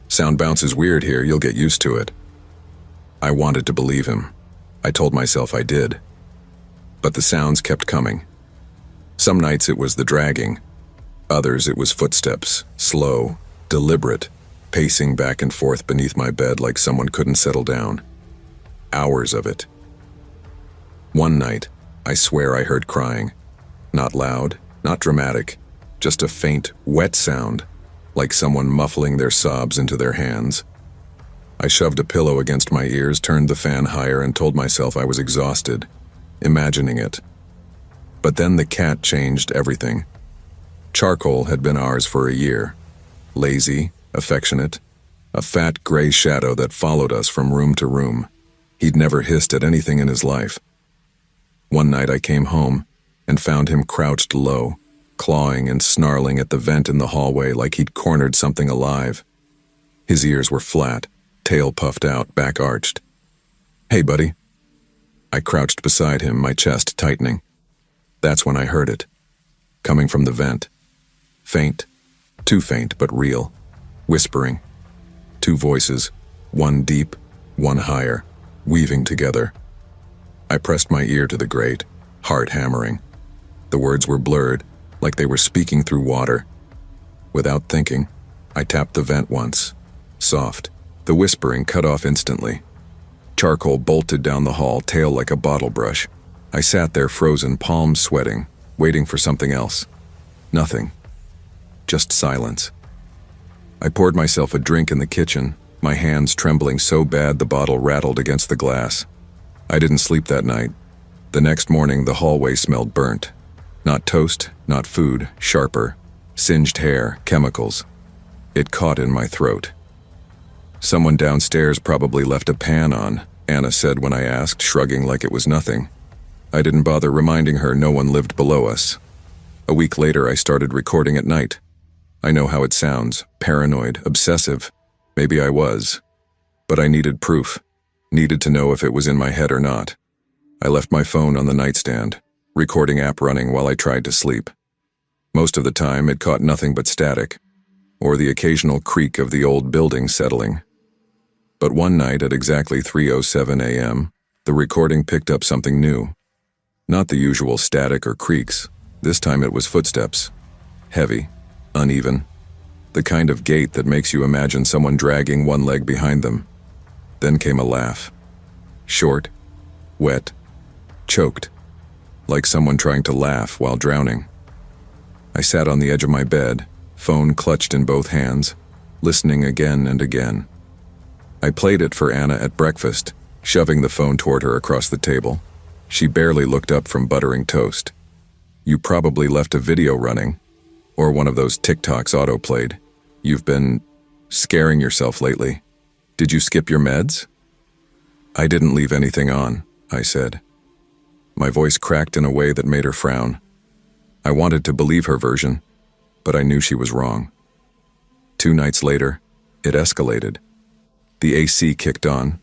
"Sound bounces weird here, you'll get used to it." I wanted to believe him. I told myself I did. But the sounds kept coming. Some nights it was the dragging. Others it was footsteps, slow, deliberate, pacing back and forth beneath my bed like someone couldn't settle down. Hours of it. One night, I swear I heard crying. Not loud, not dramatic, just a faint, wet sound, like someone muffling their sobs into their hands. I shoved a pillow against my ears, turned the fan higher, and told myself I was exhausted, imagining it. But then the cat changed everything. Charcoal had been ours for a year. Lazy, affectionate, a fat gray shadow that followed us from room to room. He'd never hissed at anything in his life. One night I came home and found him crouched low, clawing and snarling at the vent in the hallway like he'd cornered something alive. His ears were flat, tail puffed out, back arched. "Hey, buddy." I crouched beside him, my chest tightening. That's when I heard it, coming from the vent. Faint, Too faint but real. Whispering. Two voices, one deep, one higher, weaving together. I pressed my ear to the grate, heart hammering. The words were blurred, like they were speaking through water. Without thinking, I tapped the vent once. Soft. The whispering cut off instantly. Charcoal bolted down the hall, tail like a bottle brush. I sat there frozen, palms sweating, waiting for something else. Nothing. Just silence. I poured myself a drink in the kitchen, my hands trembling so bad the bottle rattled against the glass. I didn't sleep that night. The next morning, the hallway smelled burnt. Not toast, not food, sharper. Singed hair, chemicals. It caught in my throat. Someone downstairs probably left a pan on, Anna said when I asked, shrugging like it was nothing. I didn't bother reminding her no one lived below us. A week later, I started recording at night. I know how it sounds, paranoid, obsessive. Maybe I was. But I needed proof. Needed to know if it was in my head or not. I left my phone on the nightstand, recording app running while I tried to sleep. Most of the time, it caught nothing but static, or the occasional creak of the old building settling. But one night at exactly 3:07 a.m., the recording picked up something new. Not the usual static or creaks. This time it was footsteps. Heavy, uneven. The kind of gait that makes you imagine someone dragging one leg behind them. Then came a laugh. Short, wet, choked, like someone trying to laugh while drowning. I sat on the edge of my bed, phone clutched in both hands, listening again and again. I played it for Anna at breakfast, shoving the phone toward her across the table. She barely looked up from buttering toast. You probably left a video running, or one of those TikToks autoplayed. You've been scaring yourself lately. Did you skip your meds? I didn't leave anything on, I said. My voice cracked in a way that made her frown. I wanted to believe her version, but I knew she was wrong. 2 nights later, it escalated. The AC kicked on,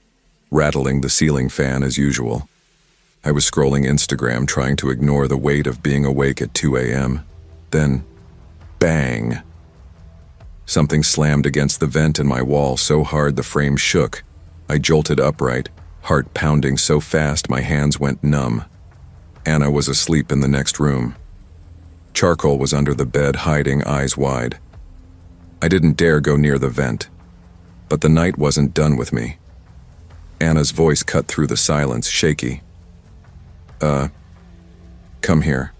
rattling the ceiling fan as usual. I was scrolling Instagram trying to ignore the weight of being awake at 2 a.m. Then, bang! Something slammed against the vent in my wall so hard the frame shook. I jolted upright, heart pounding so fast my hands went numb. Anna was asleep in the next room. Charcoal was under the bed, hiding, eyes wide. I didn't dare go near the vent. But the night wasn't done with me. Anna's voice cut through the silence, shaky. Come here.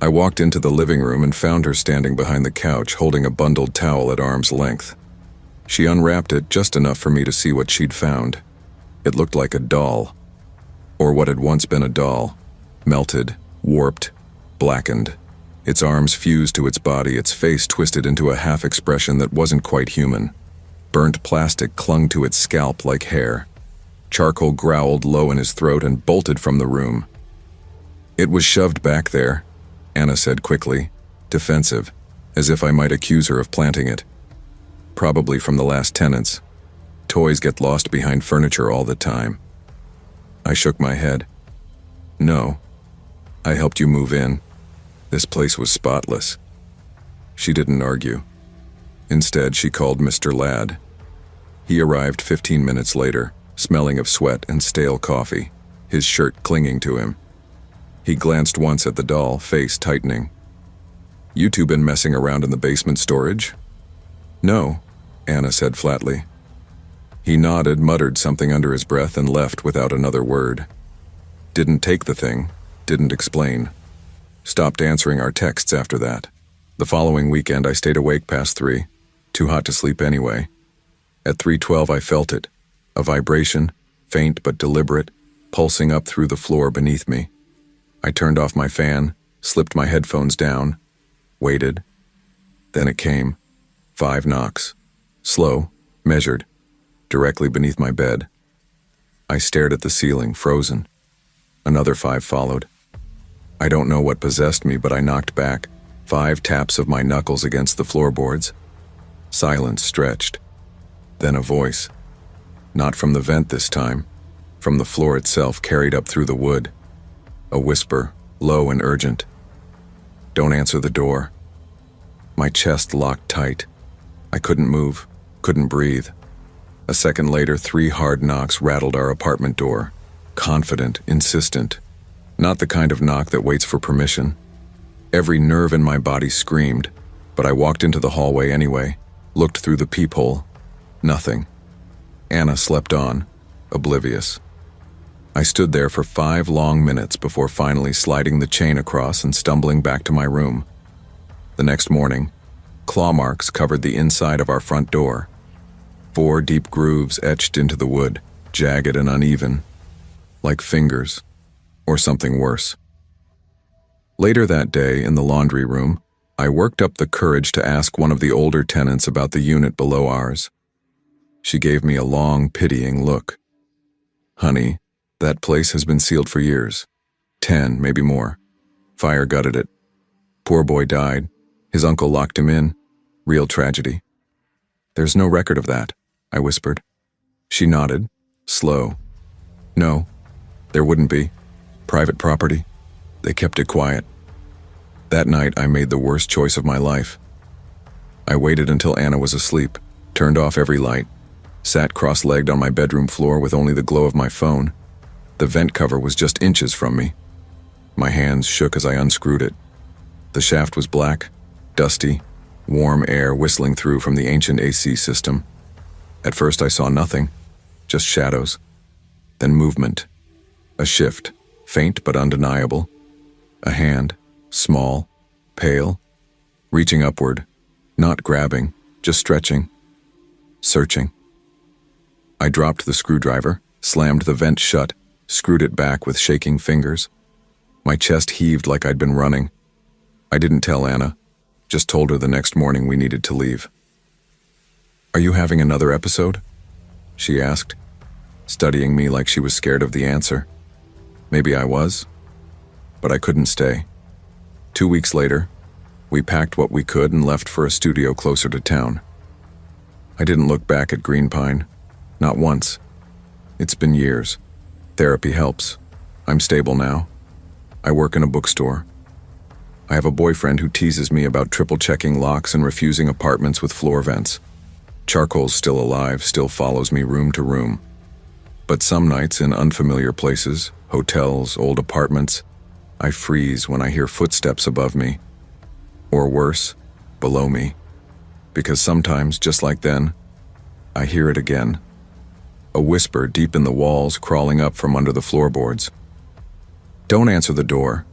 I walked into the living room and found her standing behind the couch, holding a bundled towel at arm's length. She unwrapped it just enough for me to see what she'd found. It looked like a doll. Or what had once been a doll. Melted, warped, blackened. Its arms fused to its body, its face twisted into a half-expression that wasn't quite human. Burnt plastic clung to its scalp like hair. Charcoal growled low in his throat and bolted from the room. It was shoved back there, Anna said quickly, defensive, as if I might accuse her of planting it. Probably from the last tenants. Toys get lost behind furniture all the time. I shook my head. No. I helped you move in. This place was spotless. She didn't argue. Instead, she called Mr. Ladd. He arrived 15 minutes later, smelling of sweat and stale coffee, his shirt clinging to him. He glanced once at the doll, face tightening. You two been messing around in the basement storage? No, Anna said flatly. He nodded, muttered something under his breath, and left without another word. Didn't take the thing, didn't explain. Stopped answering our texts after that. The following weekend I stayed awake past 3, too hot to sleep anyway. At 3:12 I felt it, a vibration, faint but deliberate, pulsing up through the floor beneath me. I turned off my fan, slipped my headphones down, waited. Then it came. 5 knocks. Slow, measured, directly beneath my bed. I stared at the ceiling, frozen. Another 5 followed. I don't know what possessed me, but I knocked back, 5 taps of my knuckles against the floorboards. Silence stretched. Then a voice. Not from the vent this time, from the floor itself, carried up through the wood. A whisper, low and urgent. Don't answer the door. My chest locked tight. I couldn't move, couldn't breathe. A second later, 3 hard knocks rattled our apartment door. Confident, insistent. Not the kind of knock that waits for permission. Every nerve in my body screamed, but I walked into the hallway anyway, looked through the peephole. Nothing. Anna slept on, oblivious. I stood there for 5 long minutes before finally sliding the chain across and stumbling back to my room. The next morning, claw marks covered the inside of our front door. 4 deep grooves etched into the wood, jagged and uneven, like fingers, or something worse. Later that day, in the laundry room, I worked up the courage to ask one of the older tenants about the unit below ours. She gave me a long, pitying look. "Honey, that place has been sealed for years. 10, maybe more. Fire gutted it. Poor boy died. His uncle locked him in. Real tragedy." "There's no record of that," I whispered. She nodded, slow. "No, there wouldn't be. Private property. They kept it quiet." That night, I made the worst choice of my life. I waited until Anna was asleep, turned off every light, sat cross-legged on my bedroom floor with only the glow of my phone. The vent cover was just inches from me. My hands shook as I unscrewed it. The shaft was black, dusty, warm air whistling through from the ancient AC system. At first I saw nothing, just shadows. Then movement. A shift, faint but undeniable. A hand, small, pale, reaching upward, not grabbing, just stretching, searching. I dropped the screwdriver, slammed the vent shut, screwed it back with shaking fingers. My chest heaved like I'd been running. I didn't tell Anna, just told her the next morning we needed to leave. "Are you having another episode?" she asked, studying me like she was scared of the answer. Maybe I was, but I couldn't stay. 2 weeks later, we packed what we could and left for a studio closer to town. I didn't look back at Green Pine, not once. It's been years. Therapy helps. I'm stable now. I work in a bookstore. I have a boyfriend who teases me about triple-checking locks and refusing apartments with floor vents. Charcoal's still alive, still follows me room to room. But some nights in unfamiliar places, hotels, old apartments, I freeze when I hear footsteps above me. Or worse, below me. Because sometimes, just like then, I hear it again. A whisper deep in the walls crawling up from under the floorboards. Don't answer the door.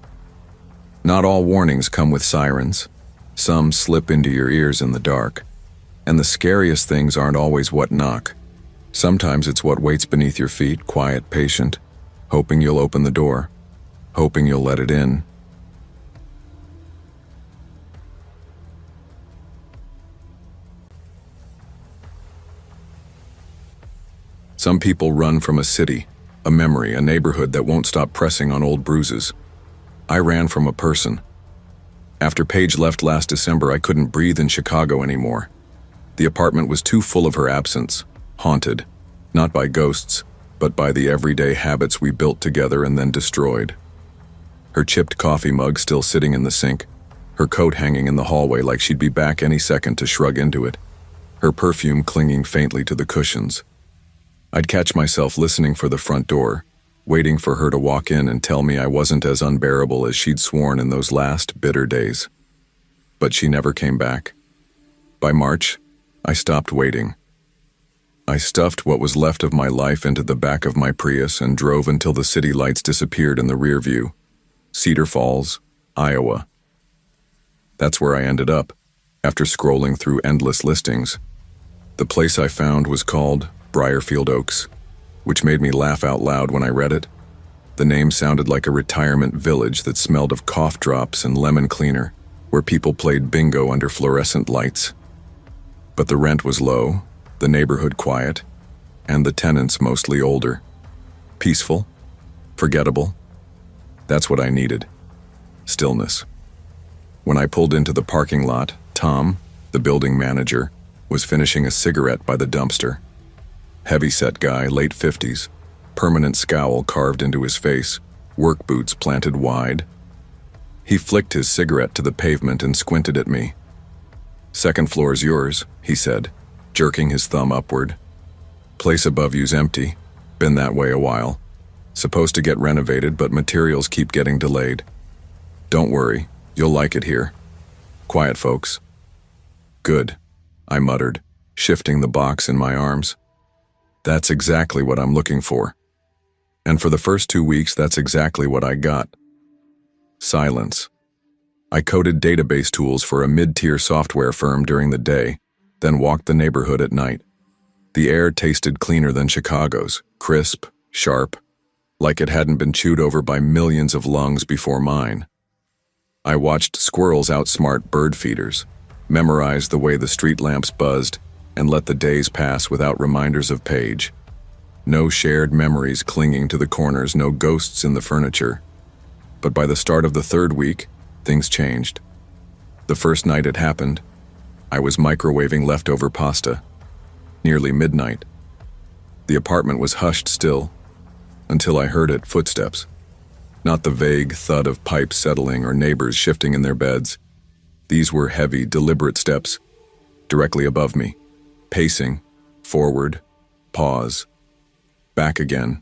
Not all warnings come with sirens. Some slip into your ears in the dark. And the scariest things aren't always what knock. Sometimes it's what waits beneath your feet, quiet, patient, hoping you'll open the door, hoping you'll let it in. Some people run from a city, a memory, a neighborhood that won't stop pressing on old bruises. I ran from a person. After Paige left last December, I couldn't breathe in Chicago anymore. The apartment was too full of her absence, haunted, not by ghosts, but by the everyday habits we built together and then destroyed. Her chipped coffee mug still sitting in the sink, her coat hanging in the hallway like she'd be back any second to shrug into it, her perfume clinging faintly to the cushions. I'd catch myself listening for the front door, waiting for her to walk in and tell me I wasn't as unbearable as she'd sworn in those last bitter days. But she never came back. By March, I stopped waiting. I stuffed what was left of my life into the back of my Prius and drove until the city lights disappeared in the rear view. Cedar Falls, Iowa. That's where I ended up, after scrolling through endless listings. The place I found was called Briarfield Oaks, which made me laugh out loud when I read it. The name sounded like a retirement village that smelled of cough drops and lemon cleaner, where people played bingo under fluorescent lights. But the rent was low, the neighborhood quiet, and the tenants mostly older. Peaceful, forgettable. That's what I needed. Stillness. When I pulled into the parking lot, Tom, the building manager, was finishing a cigarette by the dumpster. Heavy-set guy, late 50s, permanent scowl carved into his face, work boots planted wide. He flicked his cigarette to the pavement and squinted at me. Second floor's yours, he said, jerking his thumb upward. Place above you's empty. Been that way a while. Supposed to get renovated, but materials keep getting delayed. Don't worry, you'll like it here. Quiet, folks. Good, I muttered, shifting the box in my arms. That's exactly what I'm looking for. And for the first 2 weeks, that's exactly what I got. Silence. I coded database tools for a mid-tier software firm during the day, then walked the neighborhood at night. The air tasted cleaner than Chicago's, crisp, sharp, like it hadn't been chewed over by millions of lungs before mine. I watched squirrels outsmart bird feeders, memorized the way the street lamps buzzed, and let the days pass without reminders of Paige. No shared memories clinging to the corners, no ghosts in the furniture. But by the start of the 3rd week, things changed. The first night it happened, I was microwaving leftover pasta. Nearly midnight. The apartment was hushed still, until I heard it, footsteps. Not the vague thud of pipes settling or neighbors shifting in their beds. These were heavy, deliberate steps, directly above me, pacing, forward, pause, back again,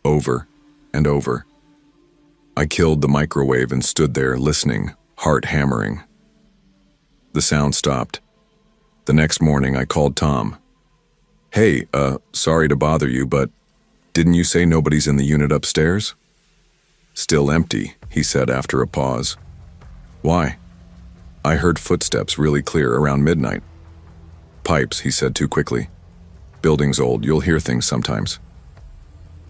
over and over. I killed the microwave and stood there listening, heart hammering. The sound stopped. The next morning I called Tom. Hey, sorry to bother you, but didn't you say nobody's in the unit upstairs? Still empty, he said after a pause. Why? I heard footsteps really clear around midnight. Pipes, he said too quickly. Building's old, you'll hear things sometimes.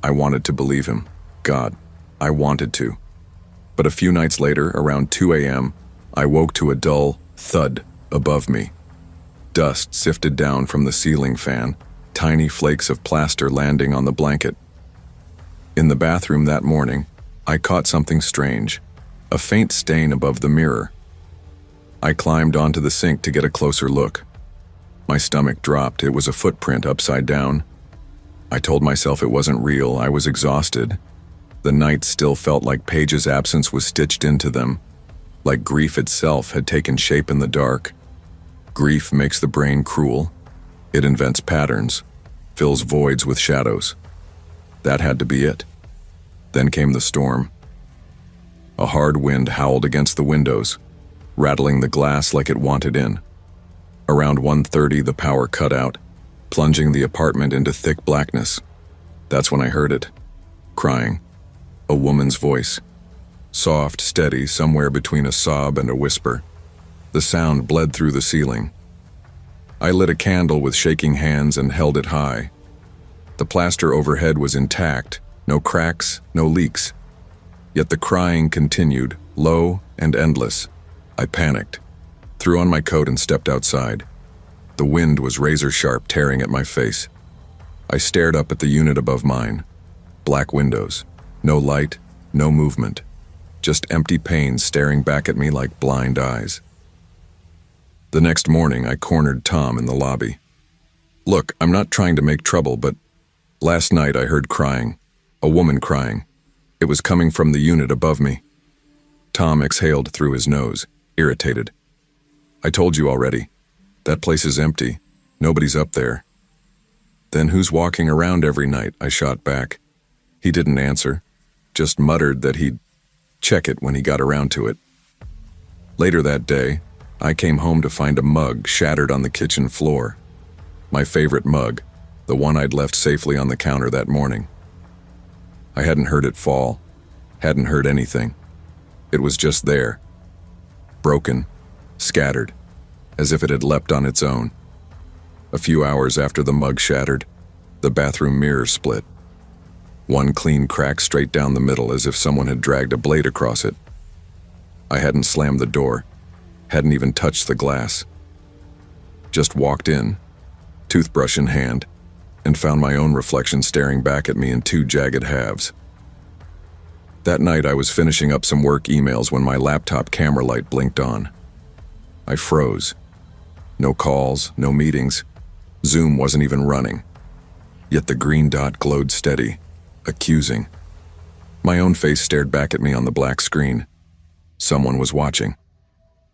I wanted to believe him. God, I wanted to. But a few nights later, around 2 a.m., I woke to a dull thud above me. Dust sifted down from the ceiling fan, tiny flakes of plaster landing on the blanket. In the bathroom that morning, I caught something strange, a faint stain above the mirror. I climbed onto the sink to get a closer look. My stomach dropped. It was a footprint upside down. I told myself it wasn't real. I was exhausted. The nights still felt like Paige's absence was stitched into them, like grief itself had taken shape in the dark. Grief makes the brain cruel. It invents patterns, fills voids with shadows. That had to be it. Then came the storm. A hard wind howled against the windows, rattling the glass like it wanted in. Around 1:30, the power cut out, plunging the apartment into thick blackness. That's when I heard it. Crying. A woman's voice. Soft, steady, somewhere between a sob and a whisper. The sound bled through the ceiling. I lit a candle with shaking hands and held it high. The plaster overhead was intact, no cracks, no leaks. Yet the crying continued, low and endless. I panicked, threw on my coat and stepped outside. The wind was razor-sharp, tearing at my face. I stared up at the unit above mine. Black windows, no light, no movement. Just empty panes staring back at me like blind eyes. The next morning, I cornered Tom in the lobby. Look, I'm not trying to make trouble, but last night I heard crying. A woman crying. It was coming from the unit above me. Tom exhaled through his nose, irritated. I told you already. That place is empty. Nobody's up there. Then who's walking around every night? I shot back. He didn't answer, just muttered that he'd check it when he got around to it. Later that day, I came home to find a mug shattered on the kitchen floor. My favorite mug, the one I'd left safely on the counter that morning. I hadn't heard it fall, hadn't heard anything. It was just there, broken, scattered, as if it had leapt on its own. A few hours after the mug shattered, the bathroom mirror split. One clean crack straight down the middle, as if someone had dragged a blade across it. I hadn't slammed the door, hadn't even touched the glass. Just walked in, toothbrush in hand, and found my own reflection staring back at me in two jagged halves. That night I was finishing up some work emails when my laptop camera light blinked on. I froze. No calls, no meetings. Zoom wasn't even running. Yet the green dot glowed steady, accusing. My own face stared back at me on the black screen. Someone was watching.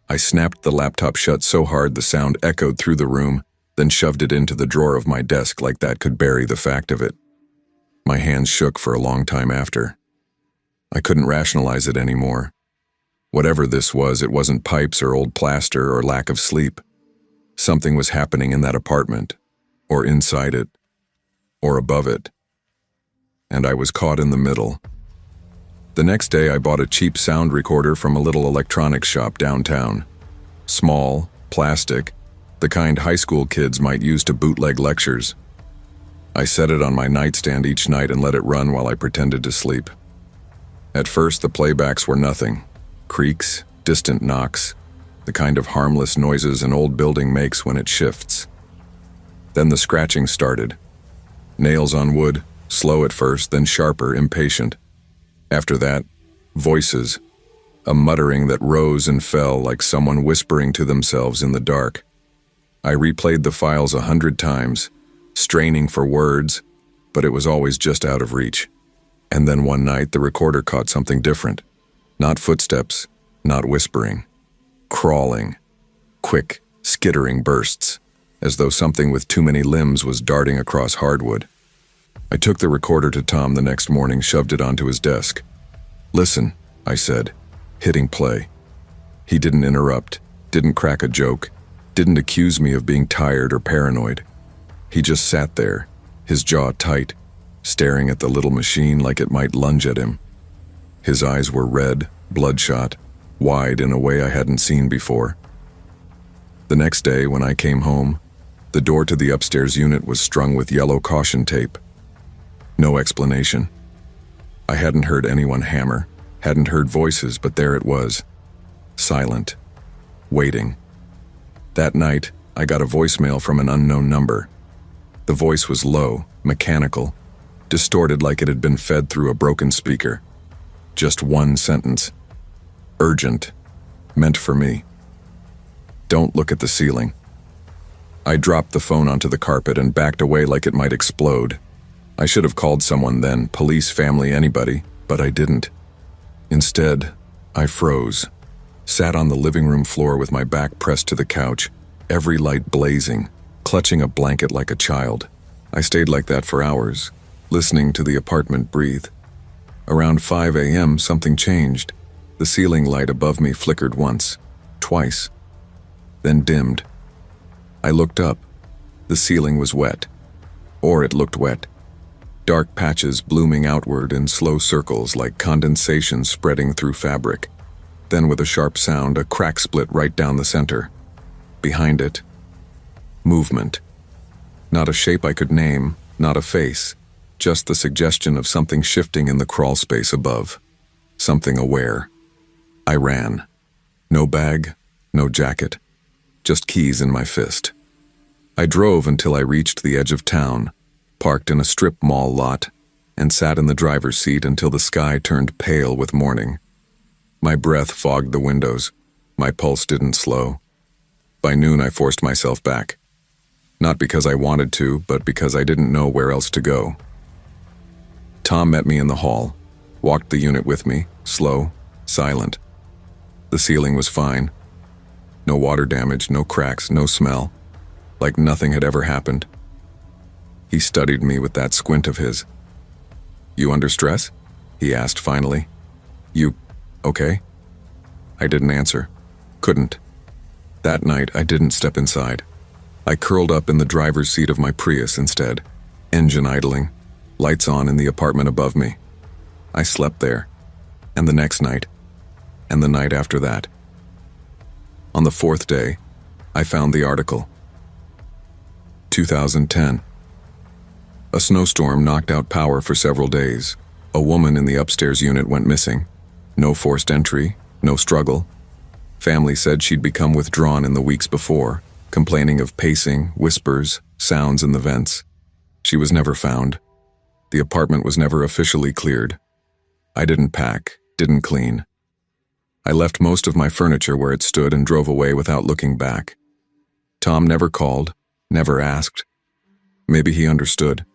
I snapped the laptop shut so hard the sound echoed through the room, then shoved it into the drawer of my desk like that could bury the fact of it. My hands shook for a long time after. I couldn't rationalize it anymore. Whatever this was, it wasn't pipes or old plaster or lack of sleep. Something was happening in that apartment, or inside it, or above it. And I was caught in the middle. The next day I bought a cheap sound recorder from a little electronics shop downtown. Small, plastic, the kind high school kids might use to bootleg lectures. I set it on my nightstand each night and let it run while I pretended to sleep. At first the playbacks were nothing. Creaks, distant knocks, the kind of harmless noises an old building makes when it shifts. Then the scratching started. Nails on wood, slow at first, then sharper, impatient. After that, voices, a muttering that rose and fell like someone whispering to themselves in the dark. I replayed the files 100 times, straining for words, but it was always just out of reach. And then one night the recorder caught something different. Not footsteps, not whispering. Crawling. Quick, skittering bursts, as though something with too many limbs was darting across hardwood. I took the recorder to Tom the next morning, shoved it onto his desk. "Listen," I said, hitting play. He didn't interrupt, didn't crack a joke, didn't accuse me of being tired or paranoid. He just sat there, his jaw tight, staring at the little machine like it might lunge at him. His eyes were red, bloodshot, wide in a way I hadn't seen before. The next day, when I came home, the door to the upstairs unit was strung with yellow caution tape. No explanation. I hadn't heard anyone hammer, hadn't heard voices, but there it was. Silent. Waiting. That night, I got a voicemail from an unknown number. The voice was low, mechanical, distorted like it had been fed through a broken speaker. Just one sentence. Urgent. Meant for me. Don't look at the ceiling. I dropped the phone onto the carpet and backed away like it might explode. I should have called someone then, police, family, anybody, but I didn't. Instead, I froze, sat on the living room floor with my back pressed to the couch, every light blazing, clutching a blanket like a child. I stayed like that for hours, listening to the apartment breathe. Around 5 a.m., something changed. The ceiling light above me flickered once, twice, then dimmed. I looked up. The ceiling was wet. Or it looked wet. Dark patches blooming outward in slow circles like condensation spreading through fabric. Then with a sharp sound, a crack split right down the center. Behind it, movement. Not a shape I could name, not a face, just the suggestion of something shifting in the crawl space above. Something aware. I ran. No bag, no jacket, just keys in my fist. I drove until I reached the edge of town, parked in a strip mall lot, and sat in the driver's seat until the sky turned pale with morning. My breath fogged the windows. My pulse didn't slow. By noon, I forced myself back. Not because I wanted to, but because I didn't know where else to go. Tom met me in the hall, walked the unit with me, slow, silent. The ceiling was fine. No water damage, no cracks, no smell. Like nothing had ever happened. He studied me with that squint of his. "You under stress?" he asked finally. "You okay?" I didn't answer. Couldn't. That night, I didn't step inside. I curled up in the driver's seat of my Prius instead, engine idling, lights on in the apartment above me. I slept there, and the next night, and the night after that. On the fourth day, I found the article. 2010. A snowstorm knocked out power for several days. A woman in the upstairs unit went missing. No forced entry, no struggle. Family said she'd become withdrawn in the weeks before, complaining of pacing, whispers, sounds in the vents. She was never found. The apartment was never officially cleared. I didn't pack, didn't clean. I left most of my furniture where it stood and drove away without looking back. Tom never called, never asked. Maybe he understood.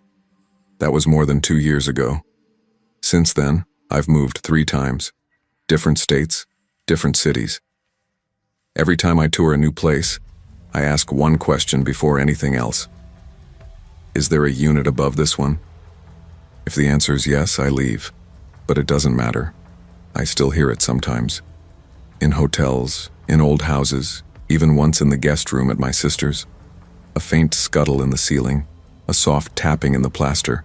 That was more than 2 years ago. Since then, I've moved 3 times. Different states, different cities. Every time I tour a new place, I ask one question before anything else. Is there a unit above this one? If the answer is yes, I leave. But it doesn't matter. I still hear it sometimes. In hotels, in old houses, even once in the guest room at my sister's. A faint scuttle in the ceiling, a soft tapping in the plaster.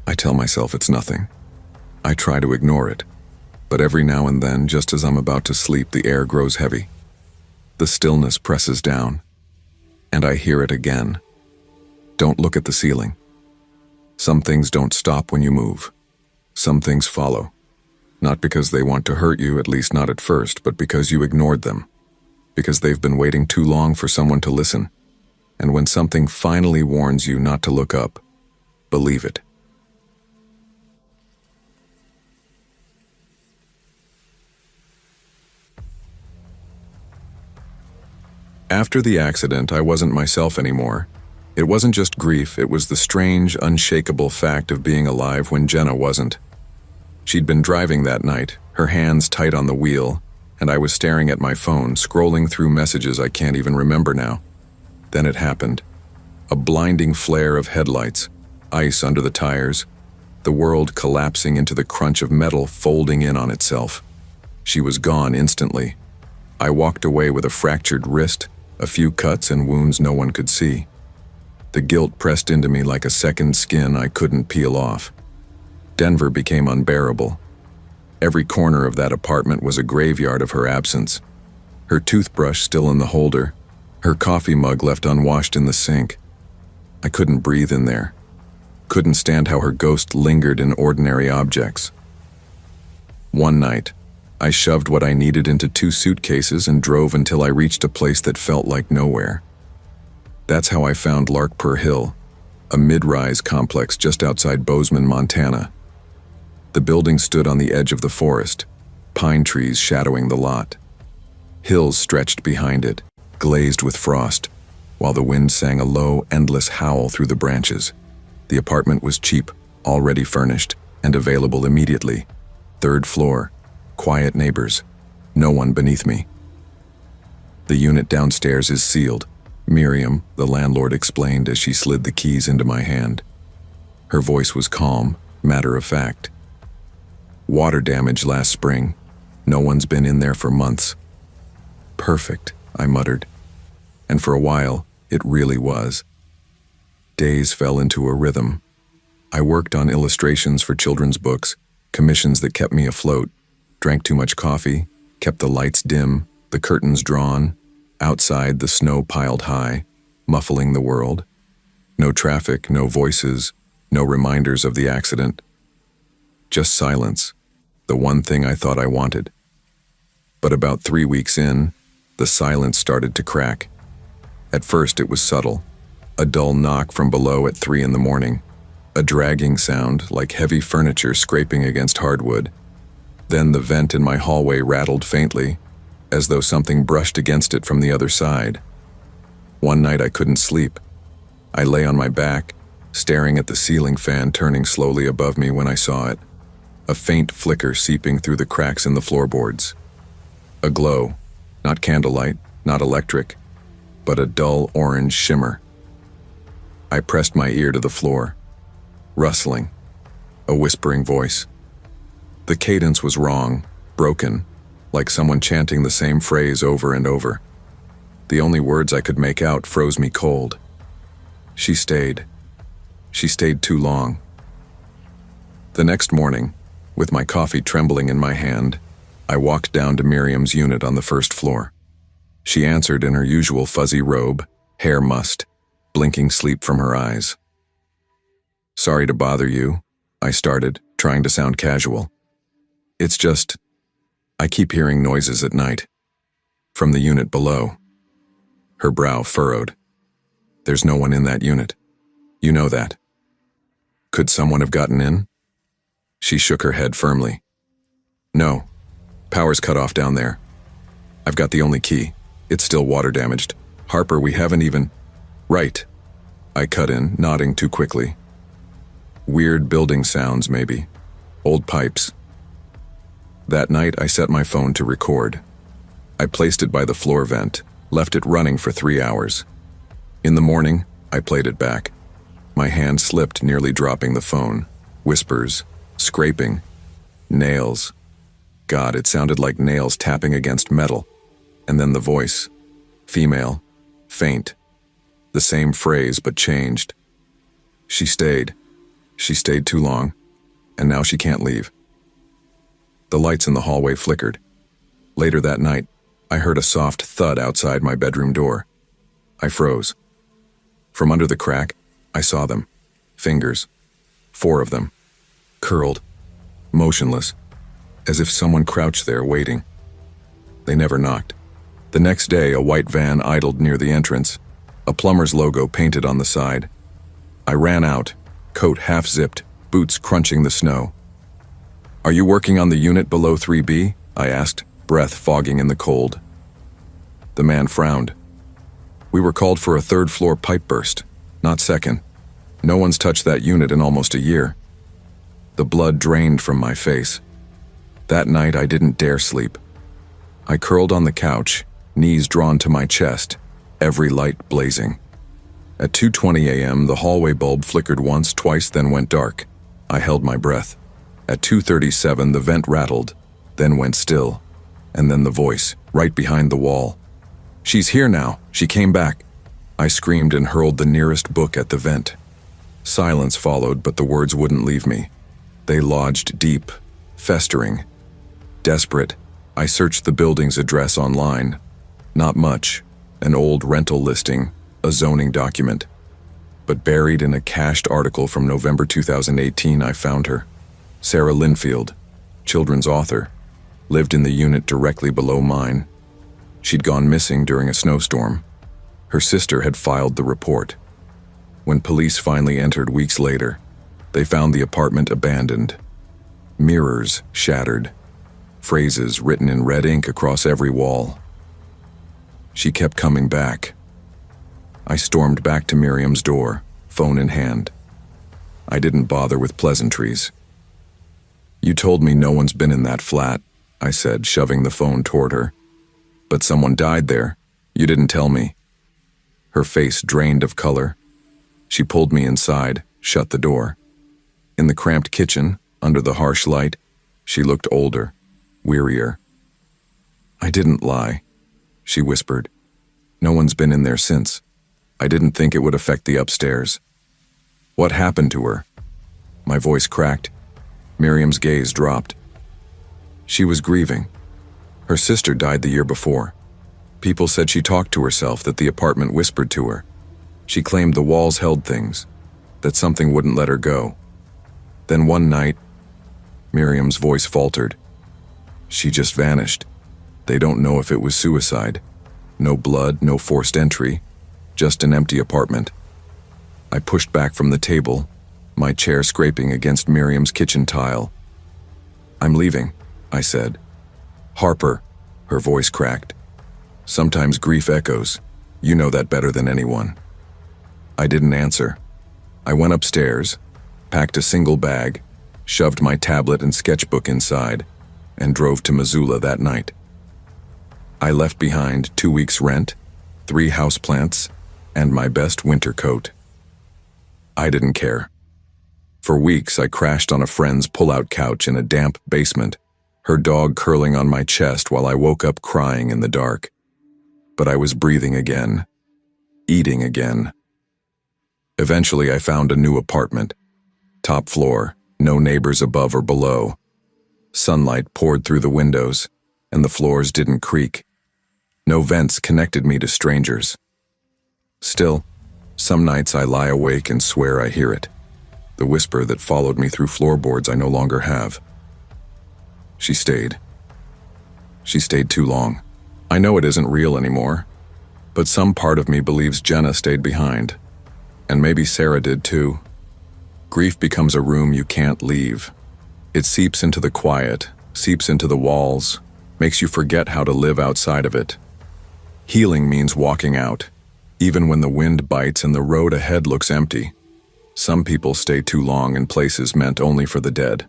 I tell myself it's nothing. I try to ignore it. But every now and then, just as I'm about to sleep, the air grows heavy. The stillness presses down. And I hear it again. Don't look at the ceiling. Some things don't stop when you move. Some things follow. Not because they want to hurt you, at least not at first, but because you ignored them. Because they've been waiting too long for someone to listen. And when something finally warns you not to look up, believe it. After the accident, I wasn't myself anymore. It wasn't just grief, it was the strange, unshakable fact of being alive when Jenna wasn't. She'd been driving that night, her hands tight on the wheel, and I was staring at my phone, scrolling through messages I can't even remember now. Then it happened. A blinding flare of headlights, ice under the tires, the world collapsing into the crunch of metal folding in on itself. She was gone instantly. I walked away with a fractured wrist, a few cuts and wounds no one could see. The guilt pressed into me like a second skin I couldn't peel off. Denver became unbearable. Every corner of that apartment was a graveyard of her absence. Her toothbrush still in the holder, her coffee mug left unwashed in the sink. I couldn't breathe in there. Couldn't stand how her ghost lingered in ordinary objects. One night, I shoved what I needed into 2 suitcases and drove until I reached a place that felt like nowhere. That's how I found Larkpur Hill, a mid-rise complex just outside Bozeman, Montana. The building stood on the edge of the forest, pine trees shadowing the lot. Hills stretched behind it, glazed with frost, while the wind sang a low, endless howl through the branches. The apartment was cheap, already furnished, and available immediately. 3rd floor, quiet neighbors, no one beneath me. The unit downstairs is sealed, Miriam, the landlord, explained as she slid the keys into my hand. Her voice was calm, matter-of-fact. Water damage last spring. No one's been in there for months. Perfect, I muttered. And for a while, it really was. Days fell into a rhythm. I worked on illustrations for children's books, commissions that kept me afloat, drank too much coffee, kept the lights dim, the curtains drawn. Outside, the snow piled high, muffling the world. No traffic, no voices, no reminders of the accident. Just silence, the one thing I thought I wanted. But about 3 weeks in, the silence started to crack. At first it was subtle, a dull knock from below at 3 in the morning, a dragging sound like heavy furniture scraping against hardwood. Then the vent in my hallway rattled faintly, as though something brushed against it from the other side. One night I couldn't sleep. I lay on my back, staring at the ceiling fan turning slowly above me when I saw it, a faint flicker seeping through the cracks in the floorboards. A glow, not candlelight, not electric, but a dull orange shimmer. I pressed my ear to the floor. Rustling. A whispering voice. The cadence was wrong, broken, like someone chanting the same phrase over and over. The only words I could make out froze me cold. She stayed. She stayed too long. The next morning, with my coffee trembling in my hand, I walked down to Miriam's unit on the 1st floor. She answered in her usual fuzzy robe, hair mussed, blinking sleep from her eyes. "Sorry to bother you," I started, trying to sound casual. "It's just, I keep hearing noises at night. From the unit below." Her brow furrowed. "There's no one in that unit. You know that. Could someone have gotten in?" She shook her head firmly. "No. Power's cut off down there. I've got the only key. It's still water damaged. Harper, we haven't even—" "Right." I cut in, nodding too quickly. "Weird building sounds, maybe. Old pipes." That night, I set my phone to record. I placed it by the floor vent, left it running for 3 hours. In the morning, I played it back. My hand slipped, nearly dropping the phone. Whispers, scraping, nails. God, it sounded like nails tapping against metal. And then the voice. Female, faint. The same phrase, but changed. She stayed. She stayed too long, and now she can't leave. The lights in the hallway flickered. Later that night, I heard a soft thud outside my bedroom door. I froze. From under the crack, I saw them. Fingers. 4 of them. Curled. Motionless. As if someone crouched there waiting. They never knocked. The next day, a white van idled near the entrance, a plumber's logo painted on the side. I ran out, coat half-zipped, boots crunching the snow. "Are you working on the unit below 3B?" I asked, breath fogging in the cold. The man frowned. "We were called for a 3rd-floor pipe burst, not 2nd. No one's touched that unit in almost a year." The blood drained from my face. That night, I didn't dare sleep. I curled on the couch, knees drawn to my chest, every light blazing. At 2:20 a.m., the hallway bulb flickered once, twice, then went dark. I held my breath. At 2:37, the vent rattled, then went still, and then the voice, right behind the wall. "She's here now. She came back." I screamed and hurled the nearest book at the vent. Silence followed, but the words wouldn't leave me. They lodged deep, festering. Desperate, I searched the building's address online. Not much. An old rental listing, a zoning document. But buried in a cached article from November 2018, I found her. Sarah Linfield, children's author, lived in the unit directly below mine. She'd gone missing during a snowstorm. Her sister had filed the report. When police finally entered weeks later, they found the apartment abandoned. Mirrors shattered. Phrases written in red ink across every wall. She kept coming back. I stormed back to Miriam's door, phone in hand. I didn't bother with pleasantries. "You told me no one's been in that flat," I said, shoving the phone toward her. "But someone died there. You didn't tell me." Her face drained of color. She pulled me inside, shut the door. In the cramped kitchen, under the harsh light, she looked older, wearier. "I didn't lie," she whispered. "No one's been in there since. I didn't think it would affect the upstairs." "What happened to her?" My voice cracked. Miriam's gaze dropped. "She was grieving. Her sister died the year before. People said she talked to herself, that the apartment whispered to her. She claimed the walls held things, that something wouldn't let her go. Then one night," Miriam's voice faltered, "she just vanished. They don't know if it was suicide. No blood, no forced entry, just an empty apartment." I pushed back from the table, my chair scraping against Miriam's kitchen tile. "I'm leaving," I said. "Harper," her voice cracked. "Sometimes grief echoes. You know that better than anyone." I didn't answer. I went upstairs, packed a single bag, shoved my tablet and sketchbook inside, and drove to Missoula that night. I left behind 2 weeks' rent, 3 houseplants, and my best winter coat. I didn't care. For weeks, I crashed on a friend's pull-out couch in a damp basement, her dog curling on my chest while I woke up crying in the dark. But I was breathing again, eating again. Eventually, I found a new apartment. Top floor, no neighbors above or below. Sunlight poured through the windows, and the floors didn't creak. No vents connected me to strangers. Still, some nights I lie awake and swear I hear it. The whisper that followed me through floorboards I no longer have. She stayed. She stayed too long. I know it isn't real anymore, but some part of me believes Jenna stayed behind. And maybe Sarah did too. Grief becomes a room you can't leave. It seeps into the quiet, seeps into the walls, makes you forget how to live outside of it. Healing means walking out, even when the wind bites and the road ahead looks empty. Some people stay too long in places meant only for the dead.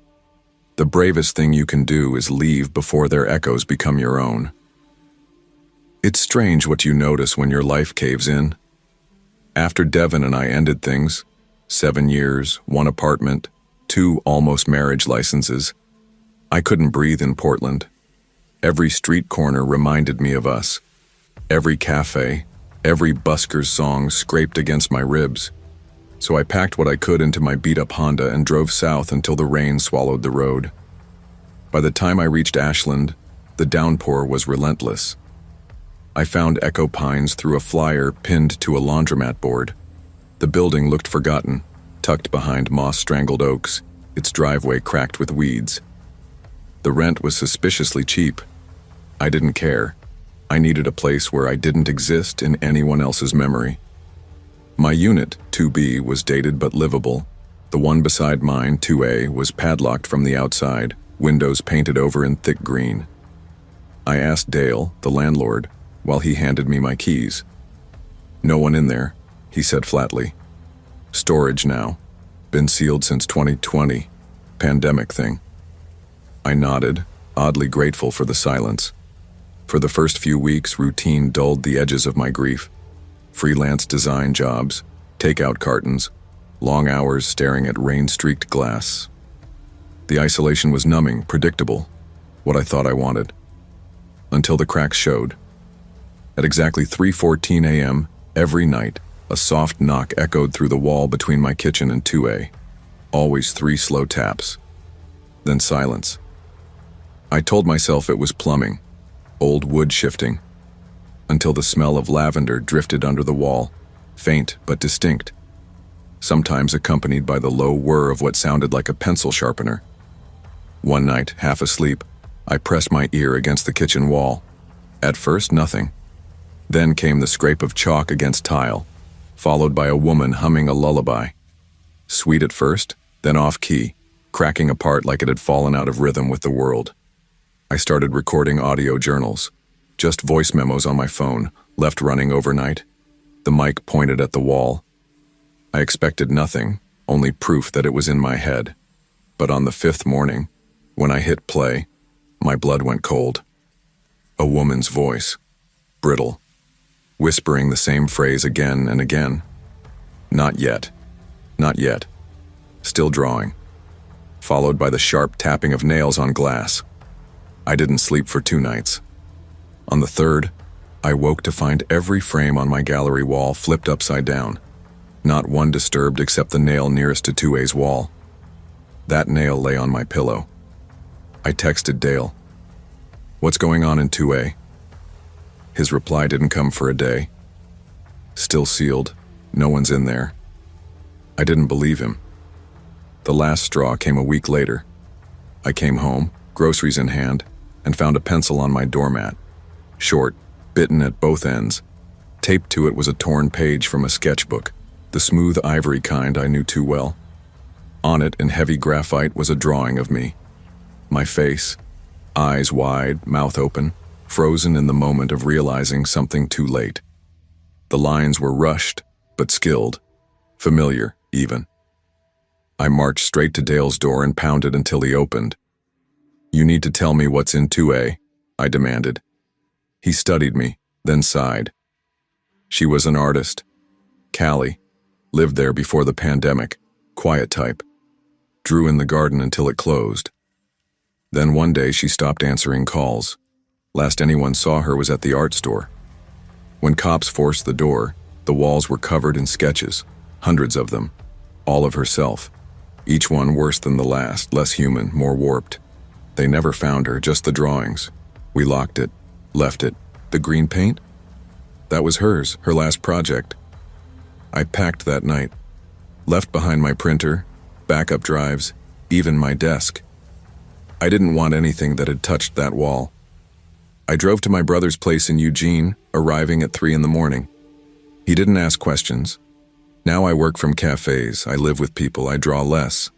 The bravest thing you can do is leave before their echoes become your own. It's strange what you notice when your life caves in. After Devin and I ended things, 7 years, 1 apartment, 2 almost marriage licenses, I couldn't breathe in Portland. Every street corner reminded me of us. Every cafe, every busker's song scraped against my ribs. So I packed what I could into my beat-up Honda and drove south until the rain swallowed the road. By the time I reached Ashland, the downpour was relentless. I found Echo Pines through a flyer pinned to a laundromat board. The building looked forgotten, tucked behind moss-strangled oaks, its driveway cracked with weeds. The rent was suspiciously cheap. I didn't care. I needed a place where I didn't exist in anyone else's memory. My unit, 2B, was dated but livable. The one beside mine, 2A, was padlocked from the outside, windows painted over in thick green. I asked Dale, the landlord, while he handed me my keys. "No one in there," he said flatly. "Storage now. Been sealed since 2020. Pandemic thing." I nodded, oddly grateful for the silence. For the first few weeks, routine dulled the edges of my grief. Freelance design jobs, takeout cartons, long hours staring at rain-streaked glass. The isolation was numbing, predictable, what I thought I wanted. Until the cracks showed. At exactly 3:14 a.m., every night, a soft knock echoed through the wall between my kitchen and 2A. Always 3 slow taps. Then silence. I told myself it was plumbing, old wood shifting, until the smell of lavender drifted under the wall, faint but distinct, sometimes accompanied by the low whir of what sounded like a pencil sharpener. One night, half asleep, I pressed my ear against the kitchen wall. At first, nothing. Then came the scrape of chalk against tile, followed by a woman humming a lullaby. Sweet at first, then off-key, cracking apart like it had fallen out of rhythm with the world. I started recording audio journals, just voice memos on my phone, left running overnight. The mic pointed at the wall. I expected nothing, only proof that it was in my head. But on the 5th morning, when I hit play, my blood went cold. A woman's voice, brittle, whispering the same phrase again and again. "Not yet. Not yet." Still drawing. Followed by the sharp tapping of nails on glass. I didn't sleep for 2 nights. On the 3rd, I woke to find every frame on my gallery wall flipped upside down. Not one disturbed except the nail nearest to 2A's wall. That nail lay on my pillow. I texted Dale. "What's going on in 2A?" His reply didn't come for a day. "Still sealed. No one's in there." I didn't believe him. The last straw came a week later. I came home, groceries in hand, and found a pencil on my doormat. Short, bitten at both ends. Taped to it was a torn page from a sketchbook, the smooth ivory kind I knew too well. On it, in heavy graphite, was a drawing of me. My face, eyes wide, mouth open, frozen in the moment of realizing something too late. The lines were rushed, but skilled, familiar, even. I marched straight to Dale's door and pounded until he opened. "You need to tell me what's in 2A, I demanded. He studied me, then sighed. She was an artist. Callie. Lived there before the pandemic. Quiet type. Drew in the garden until it closed. Then one day she stopped answering calls. Last anyone saw her was at the art store. When cops forced the door, the walls were covered in sketches, hundreds of them, all of herself. Each one worse than the last, less human, more warped. They never found her, just the drawings. We locked it, left it. The green paint? That was hers, her last project. I packed that night. Left behind my printer, backup drives, even my desk. I didn't want anything that had touched that wall. I drove to my brother's place in Eugene, arriving at 3 in the morning. He didn't ask questions. Now I work from cafes, I live with people, I draw less.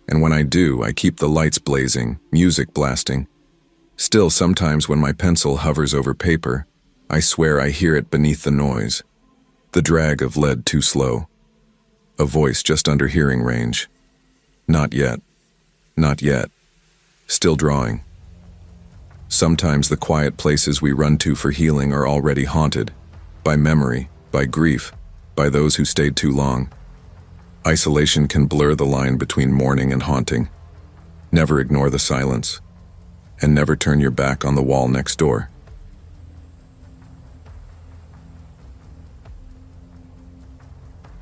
And when I do, I keep the lights blazing, music blasting. Still, sometimes when my pencil hovers over paper, I swear I hear it beneath the noise. The drag of lead too slow. A voice just under hearing range. Not yet. Not yet. Still drawing. Sometimes the quiet places we run to for healing are already haunted, by memory, by grief, by those who stayed too long. Isolation can blur the line between mourning and haunting. Never ignore the silence, and never turn your back on the wall next door.